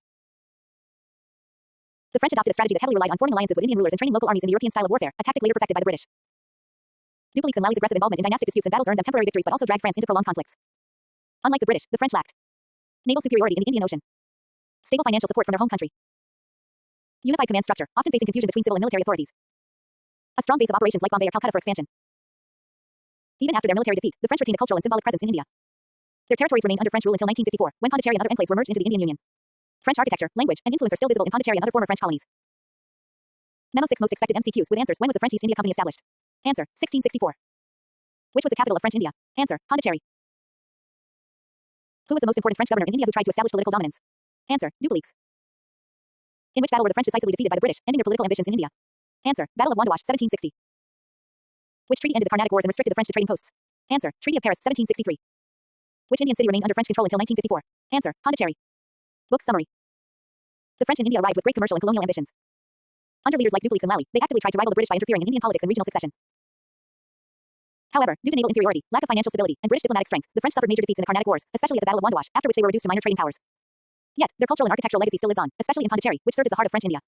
The French adopted a strategy that heavily relied on forming alliances with Indian rulers and training local armies in the European style of warfare, a tactic later perfected by the British. Dupleix and Lally's aggressive involvement in dynastic disputes and battles earned them temporary victories but also dragged France into prolonged conflicts. Unlike the British, the French lacked naval superiority in the Indian Ocean, stable financial support from their home country, unified command structure, often facing confusion between civil and military authorities, a strong base of operations like Bombay or Calcutta for expansion. Even after their military defeat, the French retained a cultural and symbolic presence in India. Their territories remained under French rule until 1954, when Pondicherry and other enclaves were merged into the Indian Union. French architecture, language, and influence are still visible in Pondicherry and other former French colonies. Memo 6 Most expected MCQs with answers. When was the French East India Company established? Answer: 1664. Which was the capital of French India? Answer: Pondicherry. Who was the most important French governor in India who tried to establish political dominance? Answer: Dupleix. In which battle were the French decisively defeated by the British, ending their political ambitions in India? Answer: Battle of Wandiwash 1760. Which treaty ended the Carnatic Wars and restricted the French to trading posts? Answer: Treaty of Paris 1763. Which Indian city remained under French control until 1954? Answer: Pondicherry. Book summary. The French in India arrived with great commercial and colonial ambitions. Under leaders like Dupleix and Lally, they actively tried to rival the British by interfering in Indian politics and regional succession. However, due to naval inferiority, lack of financial stability, and British diplomatic strength, the French suffered major defeats in the Carnatic Wars, especially at the Battle of Wandiwash, after which they were reduced to minor trading powers. Yet, their cultural and architectural legacy still lives on, especially in Pondicherry, which served as the heart of French India.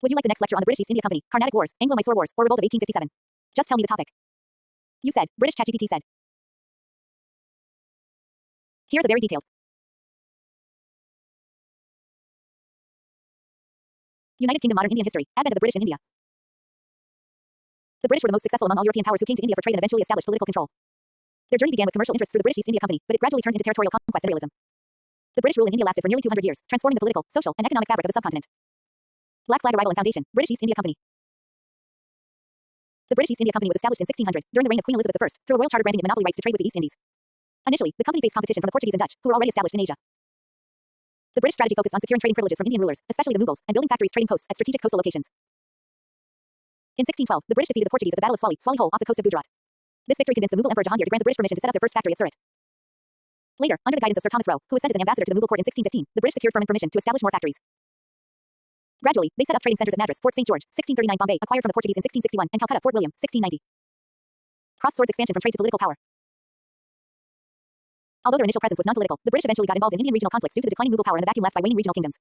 Would you like the next lecture on the British East India Company, Carnatic Wars, Anglo-Mysore Wars, or Revolt of 1857? Just tell me the topic. You said, British ChatGPT said. Here's a very detailed United Kingdom Modern Indian History, Advent of the British in India. The British were the most successful among all European powers who came to India for trade and eventually established political control. Their journey began with commercial interests through the British East India Company, but it gradually turned into territorial conquest and realism. The British rule in India lasted for nearly 200 years, transforming the political, social, and economic fabric of the subcontinent. Black Flag Arrival and Foundation, British East India Company. The British East India Company was established in 1600, during the reign of Queen Elizabeth I, through a royal charter granting it monopoly rights to trade with the East Indies. Initially, the company faced competition from the Portuguese and Dutch, who were already established in Asia. The British strategy focused on securing trading privileges from Indian rulers, especially the Mughals, and building factories trading posts at strategic coastal locations. In 1612, the British defeated the Portuguese at the Battle of Swali Hole off the coast of Gujarat. This victory convinced the Mughal Emperor Jahangir to grant the British permission to set up their first factory at Surat. Later, under the guidance of Sir Thomas Roe, who was sent as an ambassador to the Mughal court in 1615, the British secured firm permission to establish more factories. Gradually, they set up trading centers at Madras, Fort St. George, 1639, Bombay, acquired from the Portuguese in 1661, and Calcutta, Fort William, 1690. Crossed swords expansion from trade to political power. Although their initial presence was non-political, the British eventually got involved in Indian regional conflicts due to the declining Mughal power and the vacuum left by waning regional kingdoms.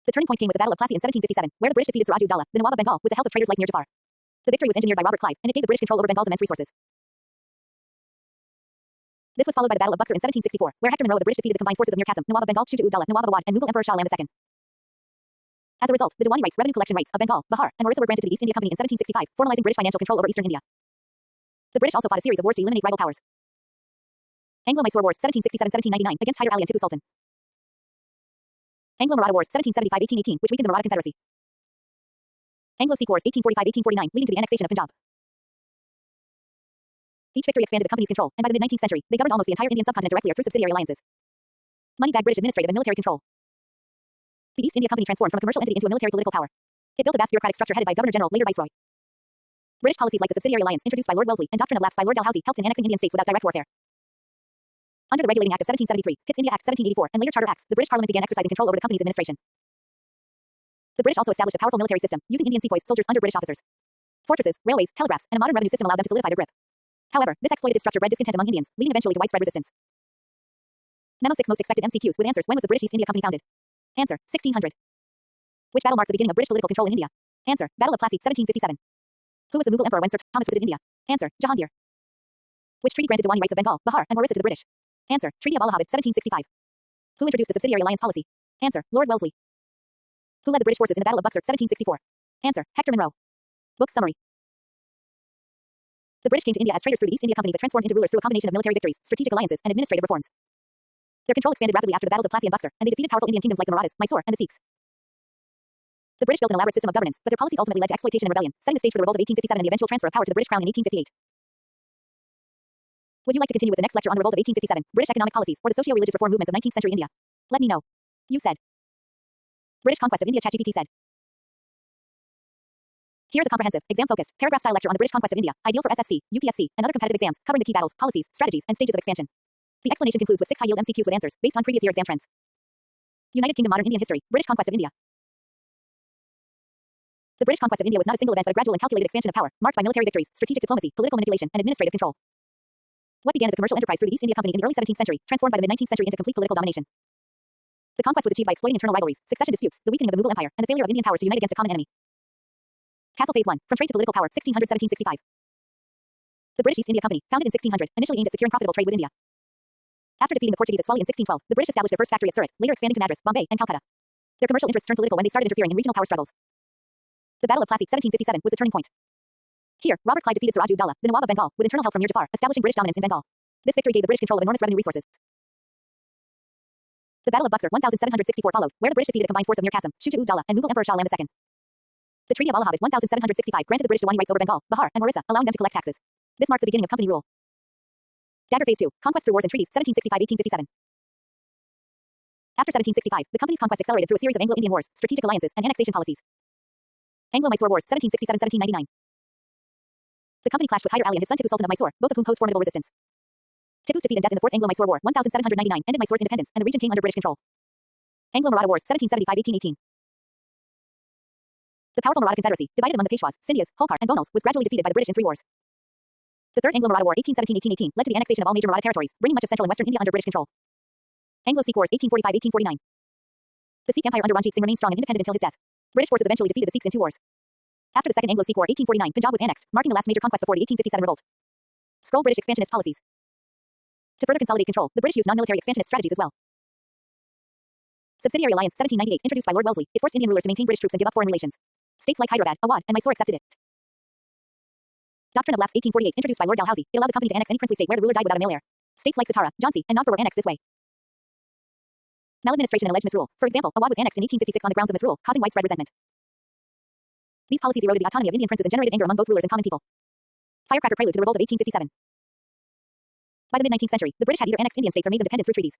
The turning point came with the Battle of Plassey in 1757, where the British defeated Siraj ud-Dawla, the Nawab of Bengal, with the help of traders like Mir Jafar. The victory was engineered by Robert Clive, and it gave the British control over Bengal's immense resources. This was followed by the Battle of Buxar in 1764, where Hector Munro of the British defeated the combined forces of Mir Qasim, Nawab of Bengal, Shuja ud-Dawla, Nawab of Awadh, and Mughal Emperor Shah Alam II. As a result, the Diwani rights, revenue collection rights, of Bengal, Bihar, and Orissa were granted to the East India Company in 1765, formalizing British financial control over eastern India. The British also fought a series of wars to eliminate rival powers. Anglo-Mysore Wars, 1767-1799, against Hyder Ali and Tipu Sultan. Anglo-Maratha Wars, 1775-1818, which weakened the Maratha Confederacy. Anglo-Sikh Wars, 1845-1849, leading to the annexation of Punjab. Each victory expanded the company's control, and by the mid-19th century, they governed almost the entire Indian subcontinent directly or through subsidiary alliances. Money-bagged British administrative and military control. The East India Company transformed from a commercial entity into a military political power. It built a vast bureaucratic structure headed by Governor General, later Viceroy. British policies like the subsidiary alliance, introduced by Lord Wellesley, and doctrine of lapse by Lord Dalhousie, helped in annexing Indian states without direct warfare. Under the Regulating Act of 1773, Pitt's India Act 1784, and later Charter Acts, the British Parliament began exercising control over the company's administration. The British also established a powerful military system, using Indian sepoys, soldiers under British officers. Fortresses, railways, telegraphs, and a modern revenue system allowed them to solidify their grip. However, this exploitative structure bred discontent among Indians, leading eventually to widespread resistance. Memo 6 Most expected MCQs with answers. When was the British East India Company founded? Answer: 1600. Which battle marked the beginning of British political control in India? Answer: Battle of Plassey, 1757. Who was the Mughal emperor when Sir Thomas visited India? Answer: Jahangir. Which treaty granted Diwani rights of Bengal, Bihar, and Orissa to the British? Answer: Treaty of Allahabad, 1765. Who introduced the subsidiary alliance policy? Answer: Lord Wellesley. Who led the British forces in the Battle of Buxar, 1764? Answer: Hector Munro. Book summary. The British came to India as traders through the East India Company but transformed into rulers through a combination of military victories, strategic alliances, and administrative reforms. Their control expanded rapidly after the battles of Plassey and Buxar, and they defeated powerful Indian kingdoms like the Marathas, Mysore, and the Sikhs. The British built an elaborate system of governance, but their policies ultimately led to exploitation and rebellion, setting the stage for the revolt of 1857 and the eventual transfer of power to the British Crown in 1858. Would you like to continue with the next lecture on the revolt of 1857, British economic policies, or the socio-religious reform movements of 19th century India? Let me know. You said. British conquest of India. ChatGPT said. Here's a comprehensive, exam-focused, paragraph-style lecture on the British conquest of India, ideal for SSC, UPSC, and other competitive exams, covering the key battles, policies, strategies, and stages of expansion. The explanation concludes with 6 high-yield MCQs with answers, based on previous year exam trends. United Kingdom Modern Indian History, British Conquest of India. The British conquest of India was not a single event but a gradual and calculated expansion of power, marked by military victories, strategic diplomacy, political manipulation, and administrative control. What began as a commercial enterprise through the East India Company in the early 17th century, transformed by the mid-19th century into complete political domination. The conquest was achieved by exploiting internal rivalries, succession disputes, the weakening of the Mughal Empire, and the failure of Indian powers to unite against a common enemy. Castle Phase 1, From Trade to Political Power, 1600-1765. The British East India Company, founded in 1600, initially aimed at securing profitable trade with India. After defeating the Portuguese at Swali in 1612, the British established their first factory at Surat, later expanding to Madras, Bombay, and Calcutta. Their commercial interests turned political when they started interfering in regional power struggles. The Battle of Plassey, 1757, was the turning point. Here, Robert Clive defeated Siraj-ud-Daulah, the Nawab of Bengal, with internal help from Mir Jafar, establishing British dominance in Bengal. This victory gave the British control of enormous revenue resources. The Battle of Buxar, 1764 followed, where the British defeated a combined force of Mir Qasim, Shuja-ud-Daulah, and Mughal Emperor Shah Alam II. The Treaty of Allahabad, 1765, granted the British Diwani rights over Bengal, Bihar, and Orissa, allowing them to collect taxes. This marked the beginning of company rule. Dagger Phase 2, Conquest through Wars and Treaties, 1765-1857. After 1765, the company's conquest accelerated through a series of Anglo-Indian wars, strategic alliances, and annexation policies. Anglo-Mysore Wars, 1767-1799. The company clashed with Hyder Ali and his son Tipu Sultan of Mysore, both of whom posed formidable resistance. Tipu's defeat and death in the Fourth Anglo-Mysore War, 1799, ended Mysore's independence, and the region came under British control. Anglo-Maratha Wars, 1775-1818. The powerful Maratha Confederacy, divided among the Peshwas, Scindias, Holkar, and Bonals, was gradually defeated by the British in 3 wars. The Third Anglo-Maratha War, 1817-1818, led to the annexation of all major Maratha territories, bringing much of central and western India under British control. Anglo-Sikh Wars, 1845-1849. The Sikh Empire under Ranjit Singh remained strong and independent until his death. British forces eventually defeated the Sikhs in 2 wars. After the Second Anglo-Sikh War, 1849, Punjab was annexed, marking the last major conquest before the 1857 revolt. Scroll British expansionist policies. To further consolidate control, the British used non-military expansionist strategies as well. Subsidiary Alliance, 1798, introduced by Lord Wellesley, it forced Indian rulers to maintain British troops and give up foreign relations. States like Hyderabad, Awadh, and Mysore accepted it. Doctrine of Lapse, 1848, introduced by Lord Dalhousie, it allowed the company to annex any princely state where the ruler died without a male heir. States like Satara, Jhansi, and Nagpur were annexed this way. Maladministration and alleged misrule. For example, Awadh was annexed in 1856 on the grounds of misrule, causing widespread resentment. These policies eroded the autonomy of Indian princes and generated anger among both rulers and common people. Firecracker prelude to the revolt of 1857. By the mid-19th century, the British had either annexed Indian states or made them dependent through treaties.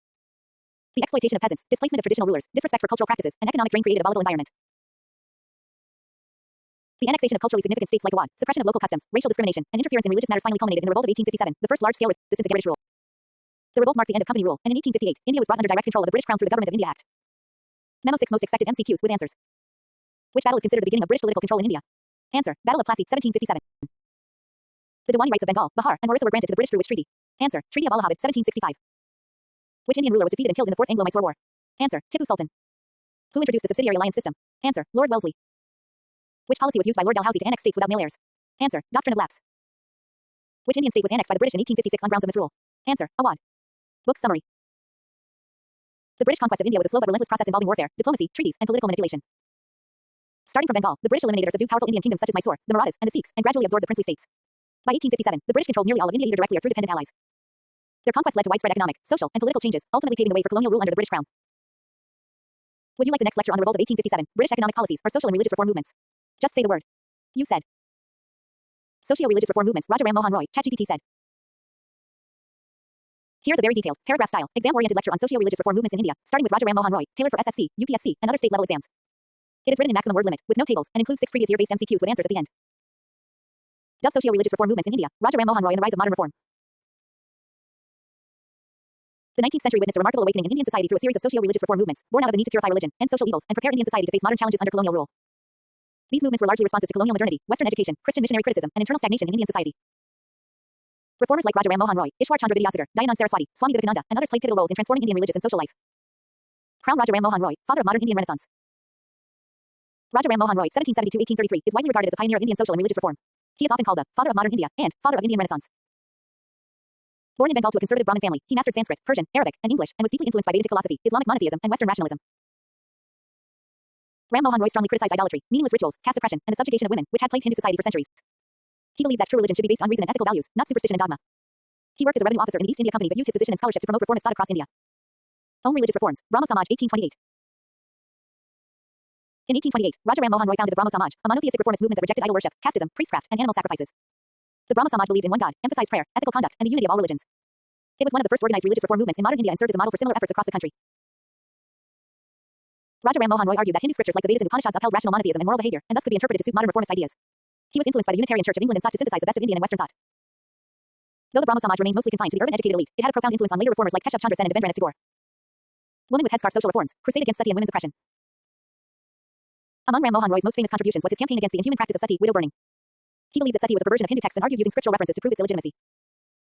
The exploitation of peasants, displacement of traditional rulers, disrespect for cultural practices, and economic drain created a volatile environment. The annexation of culturally significant states like Awadh, suppression of local customs, racial discrimination, and interference in religious matters finally culminated in the revolt of 1857, the first large-scale resistance against British rule. The revolt marked the end of company rule, and in 1858, India was brought under direct control of the British Crown through the Government of India Act. Memo 6 Most expected MCQs with answers. Which battle is considered the beginning of British political control in India? Answer. Battle of Plassey, 1757. The Diwani rights of Bengal, Bihar, and Orissa were granted to the British through which treaty? Answer. Treaty of Allahabad, 1765. Which Indian ruler was defeated and killed in the Fourth Anglo-Mysore War? Answer. Tipu Sultan. Who introduced the subsidiary alliance system? Answer. Lord Wellesley. Which policy was used by Lord Dalhousie to annex states without male heirs? Answer. Doctrine of Lapse. Which Indian state was annexed by the British in 1856 on grounds of misrule? Answer. Awadh. Book summary. The British conquest of India was a slow but relentless process involving warfare, diplomacy, treaties, and political manipulation. Starting from Bengal, the British eliminated or subdued powerful Indian kingdoms such as Mysore, the Marathas, and the Sikhs, and gradually absorbed the princely states. By 1857, the British controlled nearly all of India either directly or through dependent allies. Their conquest led to widespread economic, social, and political changes, ultimately paving the way for colonial rule under the British Crown. Would you like the next lecture on the revolt of 1857, British economic policies, or social and religious reform movements? Just say the word. You said. Socio-religious reform movements, Raja Ram Mohan Roy, ChatGPT said. Here's a very detailed, paragraph-style, exam-oriented lecture on socio-religious reform movements in India, starting with Raja Ram Mohan Roy, tailored for SSC, UPSC, and other state-level exams. It is written in maximum word limit, with no tables, and includes 6 previous year-based MCQs with answers at the end. Dove socio-religious reform movements in India, Raja Ram Mohan Roy and the rise of modern reform. The 19th century witnessed a remarkable awakening in Indian society through a series of socio-religious reform movements, born out of the need to purify religion and social evils and prepare Indian society to face modern challenges under colonial rule. These movements were largely responses to colonial modernity, Western education, Christian missionary criticism, and internal stagnation in Indian society. Reformers like Raja Ram Mohan Roy, Ishwar Chandra Vidyasagar, Dayanand Saraswati, Swami Vivekananda, and others played pivotal roles in transforming Indian religious and social life. Crown Raja Ram Mohan Roy, father of modern Indian Renaissance. Raja Ram Mohan Roy, 1772-1833, is widely regarded as a pioneer of Indian social and religious reform. He is often called the father of modern India and father of Indian Renaissance. Born in Bengal to a conservative Brahmin family, he mastered Sanskrit, Persian, Arabic, and English, and was deeply influenced by Vedic philosophy, Islamic monotheism, and Western rationalism. Ram Mohan Roy strongly criticized idolatry, meaningless rituals, caste oppression, and the subjugation of women, which had plagued Hindu society for centuries. He believed that true religion should be based on reason and ethical values, not superstition and dogma. He worked as a revenue officer in the East India Company but used his position and scholarship to promote reformist thought across India. Home religious reforms, Brahmo Samaj, 1828. In 1828, Raja Ram Mohan Roy founded the Brahmo Samaj, a monotheistic reformist movement that rejected idol worship, casteism, priestcraft, and animal sacrifices. The Brahmo Samaj believed in one God, emphasized prayer, ethical conduct, and the unity of all religions. It was one of the first organized religious reform movements in modern India and served as a model for similar efforts across the country. Raja Ram Mohan Roy argued that Hindu scriptures like the Vedas and Upanishads upheld rational monotheism and moral behavior, and thus could be interpreted to suit modern reformist ideas. He was influenced by the Unitarian Church of England and sought to synthesize the best of Indian and Western thought. Though the Brahmo Samaj remained mostly confined to the urban educated elite, it had a profound influence on later reformers like Keshav Chandra Sen and Devendra Nath Tagore. Woman with headscarf social reforms, crusade against sati and women's oppression. Among Ram Mohan Roy's most famous contributions was his campaign against the inhuman practice of sati, widow burning. He believed that sati was a perversion of Hindu texts and argued using scriptural references to prove its illegitimacy.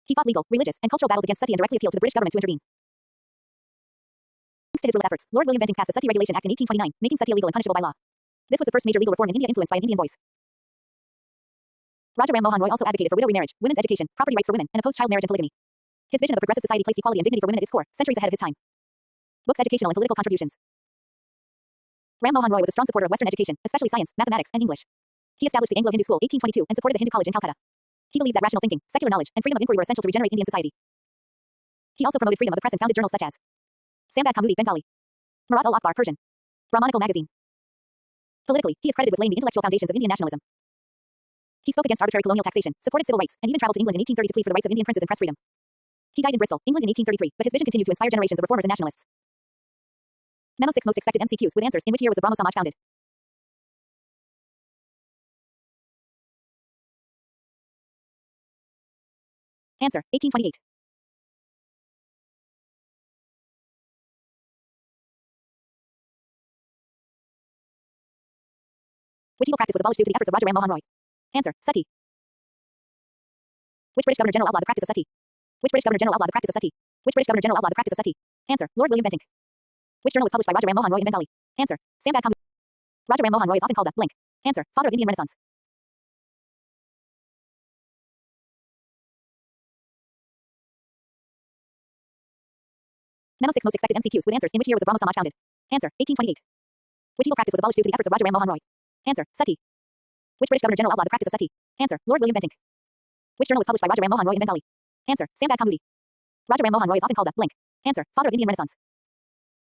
He fought legal, religious, and cultural battles against sati and directly appealed to the British government to intervene. Thanks to his relentless efforts, Lord William Bentinck passed the Sati Regulation Act in 1829, making sati illegal and punishable by law. This was the first major legal reform in India influenced by an Indian voice. Raja Ram Mohan Roy also advocated for widow remarriage, women's education, property rights for women, and opposed child marriage and polygamy. His vision of a progressive society placed equality and dignity for women at its core, centuries ahead of his time. Books, educational and political contributions. Ram Mohan Roy was a strong supporter of Western education, especially science, mathematics, and English. He established the Anglo-Hindu School 1822 and supported the Hindu College in Calcutta. He believed that rational thinking, secular knowledge, and freedom of inquiry were essential to regenerate Indian society. He also promoted freedom of the press and founded journals such as Sambad Kaumudi, Bengali; Murad al-Akbar, Persian; Brahmanical Magazine. Politically, he is credited with laying the intellectual foundations of Indian nationalism. He spoke against arbitrary colonial taxation, supported civil rights, and even traveled to England in 1830 to plead for the rights of Indian princes and press freedom. He died in Bristol, England in 1833, but his vision continued to inspire generations of reformers and nationalists. Memo 6 Most expected MCQs with answers. In which year was the Brahmo Samaj founded? Answer: 1828. Which legal practice was abolished due to the efforts of Raja Ram Mohan Roy? Answer: sati. Which British Governor General outlawed the practice of sati? Which British Governor General outlawed the practice of sati? Which British Governor General outlawed the practice of sati? Answer: Lord William Bentinck. Which journal was published by Raja Ram Mohan Roy in Bengali? Answer: Sambad Kaumudi. Raja Ram Mohan Roy is often called the blank. Answer: father of Indian Renaissance. Memo 6 Most expected MCQs with answers. In which year was the Brahmo Samaj founded? Answer: 1828. Which legal practice was abolished due to the efforts of Raja Ram Mohan Roy? Answer: sati. Which British Governor General outlawed the practice of sati? Answer: Lord William Bentinck. Which journal was published by Raja Ram Mohan Roy in Bengali? Answer: Sambad Kaumudi. Raja Ram Mohan Roy is often called the blank. Answer: father of Indian Renaissance.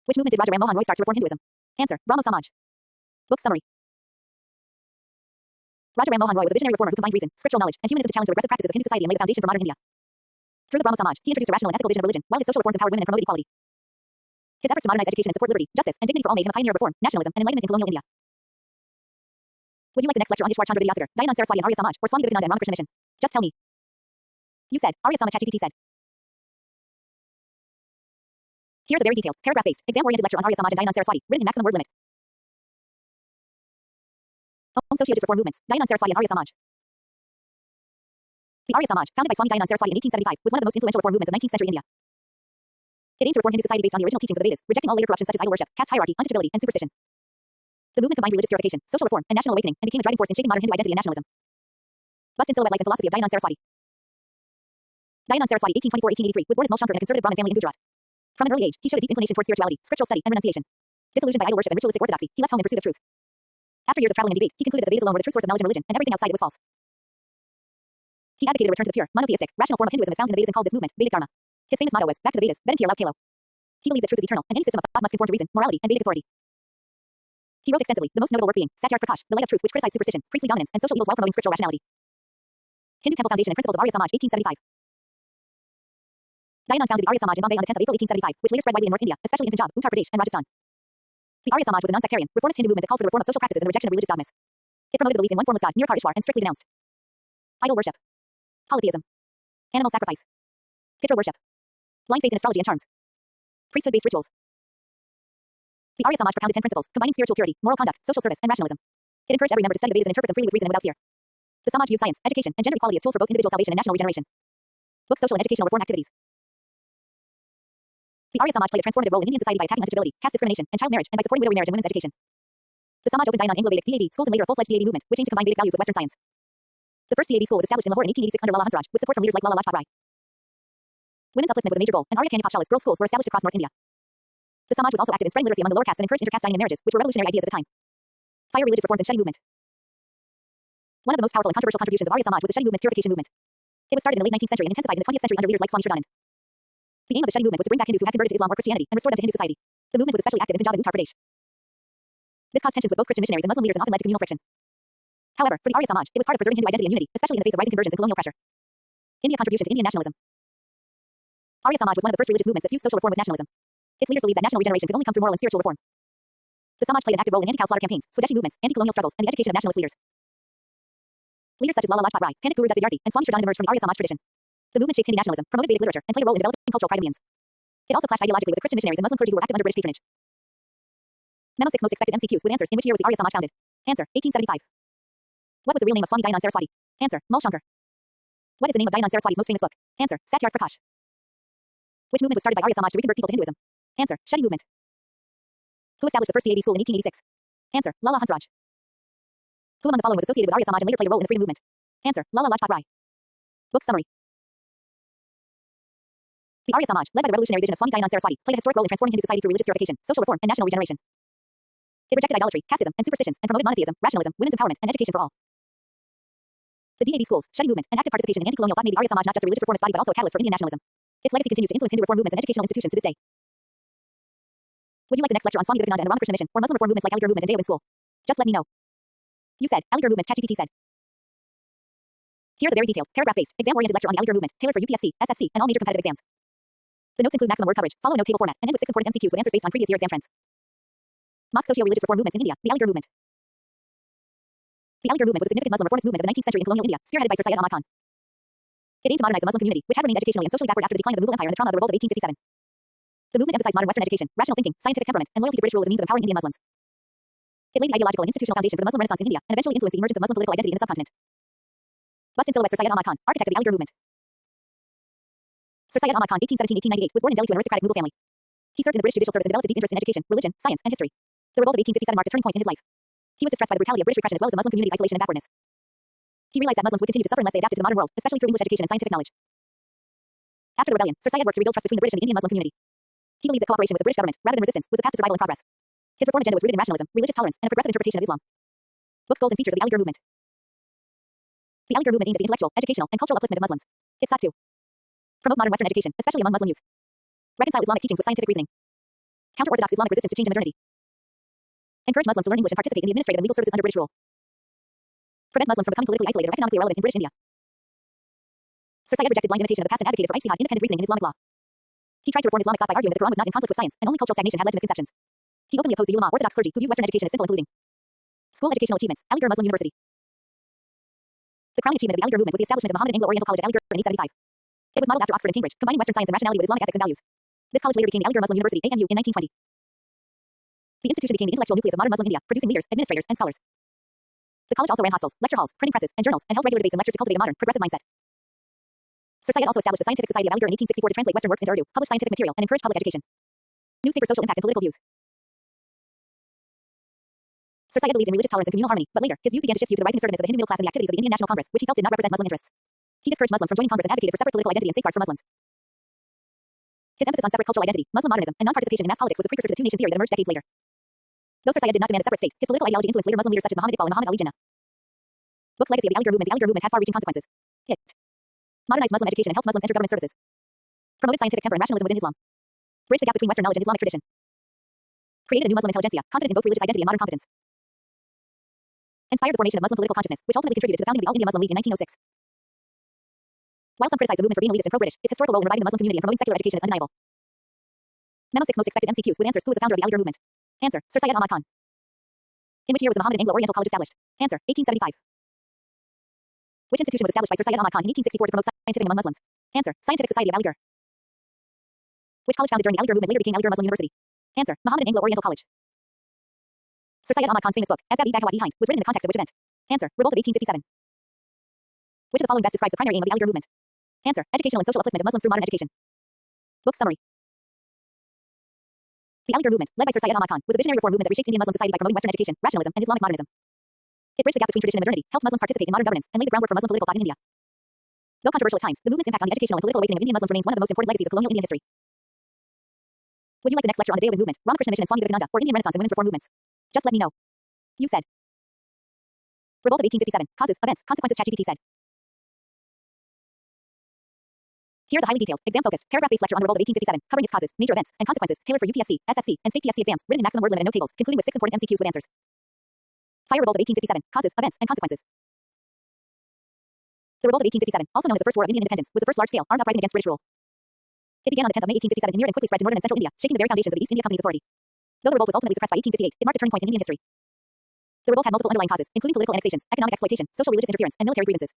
Which movement did Raja Ram Mohan Roy start to reform Hinduism? Answer: Brahmo Samaj. Book summary. Raja Ram Mohan Roy was a visionary reformer who combined reason, scriptural knowledge, and humanism to challenge the regressive practices of Hindu society and lay the foundation for modern India. Through the Brahmo Samaj, he introduced a rational and ethical vision of religion, while his social reforms empowered women and promoted equality. His efforts to modernize education and support liberty, justice, and dignity for all made him a pioneer of reform, nationalism, and enlightenment in colonial India. Would you like the next lecture on Ishwar Chandra Vidyasagar, Dayanand Saraswati and Arya Samaj, or Swami Vivekananda and Ramakrishna Mission? Just tell me. You said, Arya Samaj. ChatGPT said. Here's a very detailed, paragraph-based, exam-oriented lecture on Arya Samaj and Dayanand Saraswati, written in maximum word limit. Home sociologist reform movements, Dayanand Saraswati and Arya Samaj. The Arya Samaj, founded by Swami Dayanand Saraswati in 1875, was one of the most influential reform movements of 19th century India. It aimed to reform Hindu society based on the original teachings of the Vedas, rejecting all later corruptions such as idol worship, caste hierarchy, untouchability, and superstition. The movement combined religious purification, social reform, and national awakening, and became a driving force in shaping modern Hindu identity and nationalism. Bust in silhouette life and philosophy of Dayanand Saraswati. Dayanand Saraswati, 1824-1883, was born as Malshankar in a conservative Brahmin family in Gujarat. From an early age, he showed a deep inclination towards spirituality, scriptural study, and renunciation. Disillusioned by idol worship and ritualistic orthodoxy, he left home in pursuit of truth. After years of traveling and debate, he concluded that the Vedas alone were the true source of knowledge and religion, and everything outside it was false. He advocated a return to the pure, monotheistic, rational form of Hinduism as found in the Vedas and called this movement Vedic Dharma. His famous motto was, back to the Vedas, Vedantir Lav Kalo. He believed that truth is eternal, and any system of thought must conform to reason, morality, and Vedic authority. He wrote extensively, the most notable work being Satyarth Prakash, The Light of Truth, which criticized superstition, priestly dominance, and social evils while promoting scriptural rationality. Hindu Temple Foundation and Principles of Arya Samaj, 1875. Dayanand founded the Arya Samaj in Bombay on the 10th of April 1875, which later spread widely in North India, especially in Punjab, Uttar Pradesh, and Rajasthan. The Arya Samaj was a non-sectarian, reformist Hindu movement that called for the reform of social practices and the rejection of religious dogmas. It promoted belief in one formless god, Nirkar Ishwar, and strictly denounced idol worship, polytheism, animal sacrifice, Pitra worship, blind faith in astrology and charms, priesthood-based rituals. The Arya Samaj propounded 10 principles, combining spiritual purity, moral conduct, social service, and rationalism. It encouraged every member to study the Vedas and interpret them freely with reason and without fear. The Samaj viewed science, education, and gender equality as tools for both individual salvation and national regeneration. Books, social and educational reform activities. The Arya Samaj played a transformative role in Indian society by attacking untouchability, caste discrimination, and child marriage, and by supporting widow remarriage and women's education. The Samaj opened Dayanand Anglo-Vedic DAV schools and later a full-fledged DAV movement, which aimed to combine Vedic values with Western science. The first DAV school was established in Lahore in 1886 under Lala Hansraj, with support from leaders like Lala Lajpat Rai. Women's upliftment was a major goal, and Arya Kanya Pathshalas, girls' schools, were established across North India. The Samaj was also active in spreading literacy among the lower castes and encouraged intercaste dining and marriages, which were revolutionary ideas at the time. Fire religious reforms and Shadi movement. One of the most powerful and controversial contributions of Arya Samaj was the Shadi movement purification movement. It was started in the late 19th century and intensified in the 20th century under leaders like Swami Shraddhanand. The aim of the Shadi movement was to bring back Hindus who had converted to Islam or Christianity and restore them to Hindu society. The movement was especially active in Punjab and Uttar Pradesh. This caused tensions with both Christian missionaries and Muslim leaders and often led to communal friction. However, for the Arya Samaj, it was part of preserving Hindu identity and unity, especially in the face of rising conversions and colonial pressure. India contribution to Indian nationalism. Arya Samaj was one of the first religious movements that fused social reform with nationalism. Its leaders believed that national regeneration could only come through moral and spiritual reform. The Samaj played an active role in anti-cow slaughter campaigns, Swadeshi movements, anti-colonial struggles, and the education of nationalist leaders. Leaders such as Lala Lajpat Rai, Pandit Guru Dutt Vidyarthi, and Swami Shraddhanand emerged from the Arya Samaj tradition. The movement shaped Hindi nationalism, promoted Vedic literature, and played a role in developing cultural pride of Indians. It also clashed ideologically with the Christian missionaries and Muslim clergy who were active under British patronage. Memo 6 Most expected MCQs with answers. In which year was the Arya Samaj founded? Answer. 1875. What was the real name of Swami Dayanand Saraswati? Answer. Mulshankar. What is the name of Dayanand Saraswati's most famous book? Answer. Satyarth Prakash. Which movement was started by Arya Samaj to reconvert people to Hinduism? Answer. Shetty movement. Who established the first DAV school in 1886? Answer. Lala Hansraj. Who among the following was associated with Arya Samaj and later played a role in the freedom movement? Answer. Lala Lajpat Rai. Book summary. The Arya Samaj, led by the revolutionary vision of Swami Dayanand Saraswati, played a historic role in transforming Hindu society through religious purification, social reform, and national regeneration. It rejected idolatry, casteism, and superstitions, and promoted monotheism, rationalism, women's empowerment, and education for all. The DAV schools, Shetty movement, and active participation in anti-colonial thought made the Arya Samaj not just a religious reformist body but also a catalyst for Indian nationalism. Its legacy continues to influence Hindu reform movements and educational institutions to this day. Would you like the next lecture on Swami Vivekananda and the Ramakrishna Mission, or Muslim reform movements like Aligarh movement and Deoband school? Just let me know. You said, Aligarh movement, ChatGPT said. Here's a very detailed, paragraph-based, exam-oriented lecture on the Aligarh movement, tailored for UPSC, SSC, and all major competitive exams. The notes include maximum word coverage, follow note table format, and end with 6 important MCQs with answers based on previous year exam trends. Mosque socio-religious reform movements in India, the Aligarh movement. The Aligarh movement was a significant Muslim reformist movement of the 19th century in colonial India, spearheaded by Sir Syed Ahmad Khan. It aimed to modernize the Muslim community, which had remained educationally and socially backward after the decline of the Mughal Empire and the trauma of the revolt of 1857. The movement emphasized modern Western education, rational thinking, scientific temperament, and loyalty to British rule as a means of empowering Indian Muslims. It laid the ideological and institutional foundation for the Muslim Renaissance in India, and eventually influenced the emergence of Muslim political identity in the subcontinent. Bust in silhouette Sir Syed Ahmad Khan, architect of the Aligarh movement. Sir Syed Ahmad Khan, 1817-1898, was born in Delhi to an aristocratic Mughal family. He served in the British judicial service and developed a deep interest in education, religion, science, and history. The revolt of 1857 marked a turning point in his life. He was distressed by the brutality of British repression as well as the Muslim community's isolation and backwardness. He realized that Muslims would continue to suffer unless they adapted to the modern world, especially through English education and scientific knowledge. After the rebellion, Sir Syed worked to rebuild trust between the British and the Indian Muslim community. He believed that cooperation with the British government, rather than resistance, was the path to survival and progress. His reform agenda was rooted in rationalism, religious tolerance, and a progressive interpretation of Islam. Books, goals, and features of the Aligarh movement. The Aligarh movement aimed at the intellectual, educational, and cultural upliftment of Muslims. It sought to promote modern Western education, especially among Muslim youth. Reconcile Islamic teachings with scientific reasoning. Counter orthodox Islamic resistance to change and modernity. Encourage Muslims to learn English and participate in the administrative and legal services under British rule. Prevent Muslims from becoming politically isolated or economically irrelevant in British India. Sir Syed rejected blind imitation of the past and advocated for ijtihad, independent reasoning in Islamic law. He tried to reform Islamic thought by arguing that the Quran was not in conflict with science, and only cultural stagnation had led to misconceptions. He openly opposed the ulama, orthodox clergy, who viewed Western education as simple and polluting. School educational achievements, Aligarh Muslim University. The crowning achievement of the Aligarh movement was the establishment of the Mohammedan Anglo-Oriental College at Aligarh in 1875. It was modeled after Oxford and Cambridge, combining Western science and rationality with Islamic ethics and values. This college later became the Aligarh Muslim University, AMU, in 1920. The institution became the intellectual nucleus of modern Muslim India, producing leaders, administrators, and scholars. The college also ran hostels, lecture halls, printing presses, and journals, and held regular debates and lectures to cultivate a modern, progressive mindset. Sir Syed also established the Scientific Society of Aligarh in 1864 to translate Western works into Urdu, publish scientific material, and encourage public education. Newspaper social impact and political views. Sir Syed believed in religious tolerance and communal harmony, but later, his views began to shift due to the rising assertiveness of the Hindu middle class and the activities of the Indian National Congress, which he felt did not represent Muslim interests. He discouraged Muslims from joining Congress and advocated for separate political identity and safeguards for Muslims. His emphasis on separate cultural identity, Muslim modernism, and non-participation in mass politics was the precursor to the two-nation theory that emerged decades later. Though Sir Syed did not demand a separate state, his political ideology influenced later Muslim leaders such as Muhammad Iqbal and Muhammad Ali Jinnah. Books, legacy of the Aligarh movement. The Aligarh movement had far-reaching consequences. It modernized Muslim education and helped Muslims enter government services. Promoted scientific temper and rationalism within Islam. Bridged the gap between Western knowledge and Islamic tradition. Created a new Muslim intelligentsia, confident in both religious identity and modern competence. Inspired the formation of Muslim political consciousness, which ultimately contributed to the founding of the All India Muslim League in 1906. While some criticized the movement for being elitist and pro-British, its historical role in reviving the Muslim community and promoting secular education is undeniable. Memo 6 Most expected MCQs with answers. Who was the founder of the Aligarh movement? Answer. Sir Syed Ahmad Khan. In which year was the Mohammedan Anglo-Oriental College established? Answer. 1875. Which institution was established by Sir Syed Ahmad Khan in 1864 to promote scientific among Muslims? Answer. Scientific Society of Aligarh. Which college founded during the Aligarh movement later became Aligarh Muslim University? Answer. Mohammedan Anglo-Oriental College. Sir Syed Ahmad Khan's famous book, Asbab-e Bagawat Behind, was written in the context of which event? Answer. Revolt of 1857. Which of the following best describes the primary aim of the Aligarh movement? Answer. Educational and social upliftment of Muslims through modern education. Book summary. The Aligarh movement, led by Sir Syed Ahmad Khan, was a visionary reform movement that reshaped Indian Muslim society by promoting Western education, rationalism, and Islamic modernism. It bridged the gap between tradition and modernity, helped Muslims participate in modern governance, and laid the groundwork for Muslim political thought in India. Though controversial at times, the movement's impact on the educational and political awakening of Indian Muslims remains one of the most important legacies of colonial Indian history. Would you like the next lecture on the Deoband movement, Ramakrishna Mission and Swami Vivekananda, or Indian Renaissance and women's reform movements? Just let me know. You said. Revolt of 1857. Causes, events, consequences. ChatGPT said. Here's a highly detailed, exam-focused, paragraph-based lecture on the revolt of 1857, covering its causes, major events, and consequences, tailored for UPSC, SSC, and state PSC exams, written in maximum word limit and note tables, concluding with 6 important MCQs with answers. Fire Revolt of 1857. Causes, events, and consequences. The Revolt of 1857, also known as the First War of Indian Independence, was the first large-scale armed uprising against British rule. It began on the 10th of May 1857 in Near and quickly spread to northern and central India, shaking the very foundations of the East India Company's authority. Though the revolt was ultimately suppressed by 1858, it marked a turning point in Indian history. The revolt had multiple underlying causes, including political annexations, economic exploitation, social religious interference, and military grievances.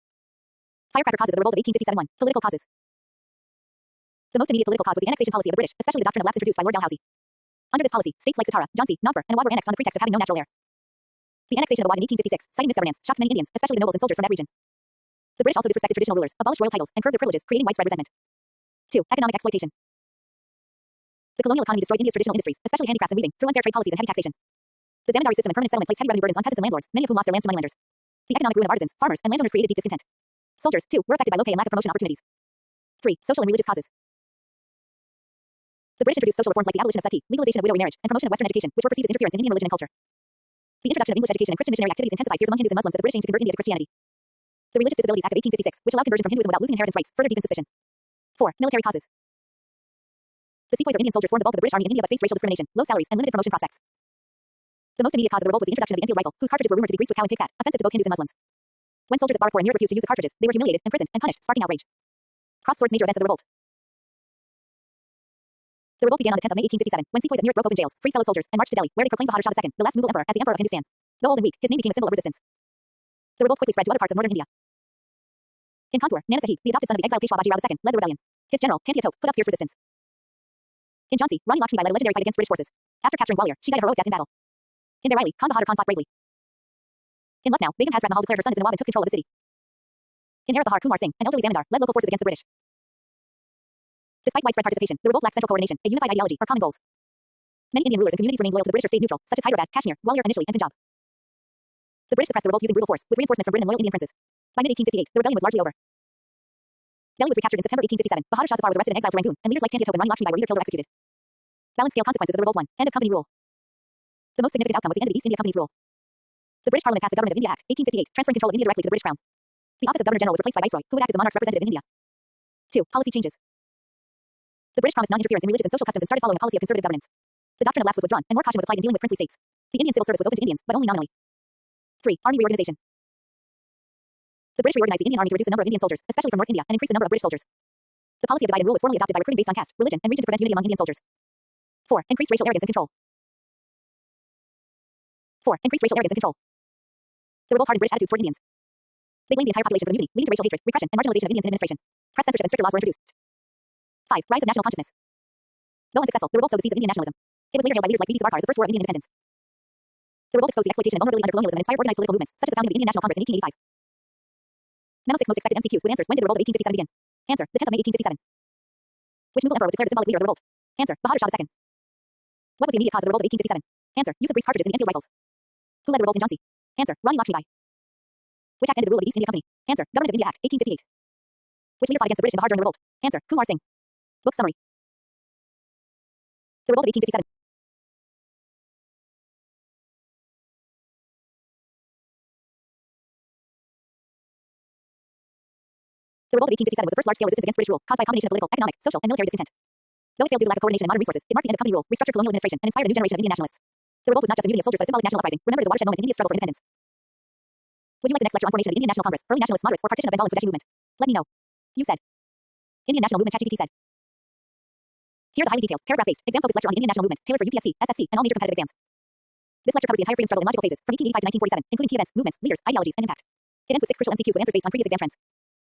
Firecracker causes of the revolt of 1857. 1. Political causes. The most immediate political cause was the annexation policy of the British, especially the doctrine of lapse introduced by Lord Dalhousie. Under this policy, states like Satara, Jhansi, Nagpur, and Awad were annexed on the pretext of having no natural heir. The annexation of Awad in 1856, citing misgovernance, shocked many Indians, especially the nobles and soldiers from that region. The British also disrespected traditional rulers, abolished royal titles, and curbed their privileges, creating widespread resentment. 2. Economic exploitation. The colonial economy destroyed India's traditional industries, especially handicrafts and weaving, through unfair trade policies and heavy taxation. The zamindari system and permanent settlement placed heavy revenue burdens on peasants and landlords, many of whom lost their lands to moneylenders. The economic ruin of artisans, farmers, and landowners created deep discontent. Soldiers, too, were affected by low pay and lack of promotion opportunities. 3. Social and religious causes. The British introduced social reforms like the abolition of sati, legalization of widow remarriage, and promotion of Western education, which were perceived as interference in Indian religion and culture. The introduction of English education and Christian missionary activities intensified fears among Hindus and Muslims that the British aimed to convert India to Christianity. The Religious Disabilities Act of 1856, which allowed conversion from Hinduism without losing inheritance rights, further deepened suspicion. 4. Military causes. The sepoys or Indian soldiers formed the bulk of the British Army in India but faced racial discrimination, low salaries, and limited promotion prospects. The most immediate cause of the revolt was the introduction of the Enfield rifle, whose cartridges were rumored to be greased with cow and pig fat, offensive to both Hindus and Muslims. When soldiers at Barrackpore and Meerut refused to use the cartridges, they were humiliated, imprisoned, and punished, sparking outrage. Crossed swords, major events of the revolt. The revolt began on the 10th of May 1857, when sepoys at Meerut broke open jails, freed fellow soldiers, and marched to Delhi, where they proclaimed Bahadur Shah II, the last Mughal emperor, as the emperor of Hindustan. Though old and weak, his name became a symbol of resistance. The revolt quickly spread to other parts of northern India. In Kanpur, Nana Sahib, the adopted son of the exiled Peshwa Bajirao II, led the rebellion. His general, Tantia Tope, put up fierce resistance. In Jhansi, Rani Lakshmibai led a legendary fight against British forces. After capturing Gwalior, she died a heroic death in battle. In Bareilly, Khan Bahadur Khan fought bravely. In Lucknow, Begum Hazrat Mahal declared her son as the Nawab and took control of the city. In Arab Bahar, Kumar Singh, an elderly zamindar, led local forces against the British. Despite widespread participation, the revolt lacked central coordination, a unified ideology, or common goals. Many Indian rulers and communities remained loyal to the British or stayed neutral, such as Hyderabad, Kashmir, Gwalior initially, and Punjab. The British suppressed the revolt using brutal force, with reinforcements from Britain and loyal Indian princes. By mid-1858, the rebellion was largely over. Delhi was recaptured in September 1857. Bahadur Shah Zafar was arrested and exiled to Rangoon, and leaders like Tantia Tope and Rani Lakshmibai were either killed or executed. Balance scale consequences of the revolt. 1. End of company rule. The most significant outcome was the end of the East India Company's rule. The British Parliament passed the Government of India Act, 1858, transferring control of India directly to the British Crown. The office of Governor General was replaced by Viceroy, who would act as the monarch's representative in India. 2. Policy changes. The British promised non-interference in religious and social customs and started following a policy of conservative governance. The doctrine of lapse was withdrawn, and more caution was applied in dealing with princely states. The Indian civil service was open to Indians, but only nominally. 3. Army reorganization. The British reorganized the Indian army to reduce the number of Indian soldiers, especially from North India, and increase the number of British soldiers. The policy of divide and rule was formally adopted by recruiting based on caste, religion, and region to prevent unity among Indian soldiers. 4. Increased racial arrogance and control. 4. Increased racial arrogance and control. The revolt hardened British attitudes toward Indians. They blamed the entire population for the mutiny, leading to racial hatred, repression, and marginalization of Indians in administration. Press censorship and stricter laws were introduced. 5. Rise of national consciousness. Though unsuccessful, the revolt sowed the seeds of Indian nationalism. It was later hailed by leaders like B.B. Savarkar as the first war of Indian independence. The revolt exposed the exploitation and vulnerability under colonialism and inspired organized political movements, such as the founding of the Indian National Congress in 1885. Memo 6 Most expected MCQs with answers. When did the revolt of 1857 begin? Answer. The 10th of May 1857. Which Mughal emperor was declared the symbolic leader of the revolt? Answer. Bahadur Shah II. What was the immediate cause of the revolt of 1857? Answer. Use of greased cartridges in the Enfield rifles. Who led the revolt in Jhansi? Answer. Rani Lakshmibai. Which act ended the rule of the East India Company? Answer. Government of India Act, 1858. Which leader fought against the British and Bahar during the revolt? Answer. Kumar Singh. Book summary. The revolt of 1857. The revolt of 1857 was the first large-scale resistance against British rule, caused by a combination of political, economic, social, and military discontent. Though it failed due to lack of coordination and modern resources, it marked the end of company rule, restructured colonial administration, and inspired a new generation of Indian nationalists. The revolt was not just a mutiny of soldiers but a symbolic national uprising, remembered as a watershed moment in India's struggle for independence. Would you like the next lecture on formation of the Indian National Congress, early nationalists, moderates, or partition of Bengal and Swadeshi movement? Let me know. You said. Indian National Movement. ChatGPT said. Here's a highly detailed, paragraph-based, exam-focused lecture on the Indian National Movement, tailored for UPSC, SSC, and all major competitive exams. This lecture covers the entire freedom struggle in logical phases, from 1885 to 1947, including key events, movements, leaders, ideologies, and impact. It ends with 6 crucial MCQs with answers based on previous exam trends.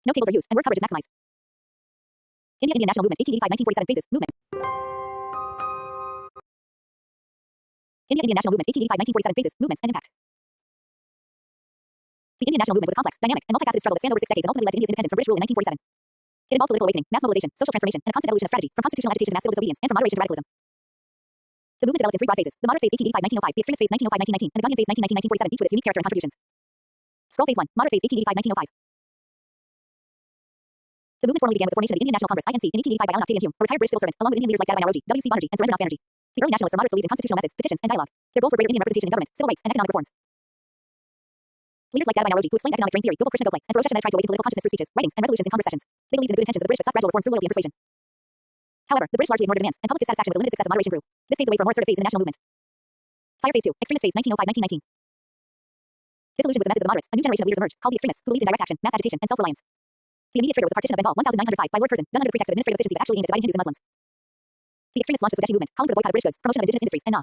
No tables are used, and word coverage is maximized. Indian National Movement, 1885-1947 phases, movement. Indian National Movement, 1885-1947 phases, movements, and impact. The Indian National Movement was a complex, dynamic, and multifaceted struggle that spanned over 6 decades and ultimately led to India's independence from British rule in 1947. It involved political awakening, mass mobilization, social transformation, and a constant evolution of strategy, from constitutional agitation to mass civil disobedience, and from moderation to radicalism. The movement developed in 3 broad phases: the moderate phase 1885-1905, the extremist phase 1905-1919, and the Gandhian phase 1919-1947, each with its unique character and contributions. Scroll phase 1, moderate phase 1885-1905. The movement formally began with the formation of the Indian National Congress (INC) in 1885 by Alan Octavian Hume, a retired British civil servant, along with Indian leaders like Dadabhai Naoroji, W.C. Banerjee, and Surendranath Banerjee. The early nationalists or moderates believed in constitutional methods, petitions, and dialogue. Their goals were greater Indian representation in government, civil rights, and economic reforms. Leaders like Dadabhai Naoroji, who explained economic drain theory, Gopal Krishna Gokhale, and Feroz Ahmed tried to awaken political consciousness through speeches, writings, and resolutions in Congress sessions. They believed in the good intentions of the British but sought gradual reforms through loyalty and persuasion. However, the British largely ignored their demands, and public dissatisfaction with the limited success of moderation grew. This paved the way for a more assertive phase in the national movement. Fire phase 2, extremist phase 1905-1919. Disillusioned with the methods of the moderates, a new generation of leaders emerged, called the extremists, who believed in direct action, mass agitation, and self-reliance. The immediate trigger was the partition of Bengal 1905 by Lord Curzon, done under the pretext of administrative efficiency but actually aimed at dividing Hindus and Muslims. The extremists launched the Swadeshi movement, calling for the boycott of British goods, promotion of indigenous industries, and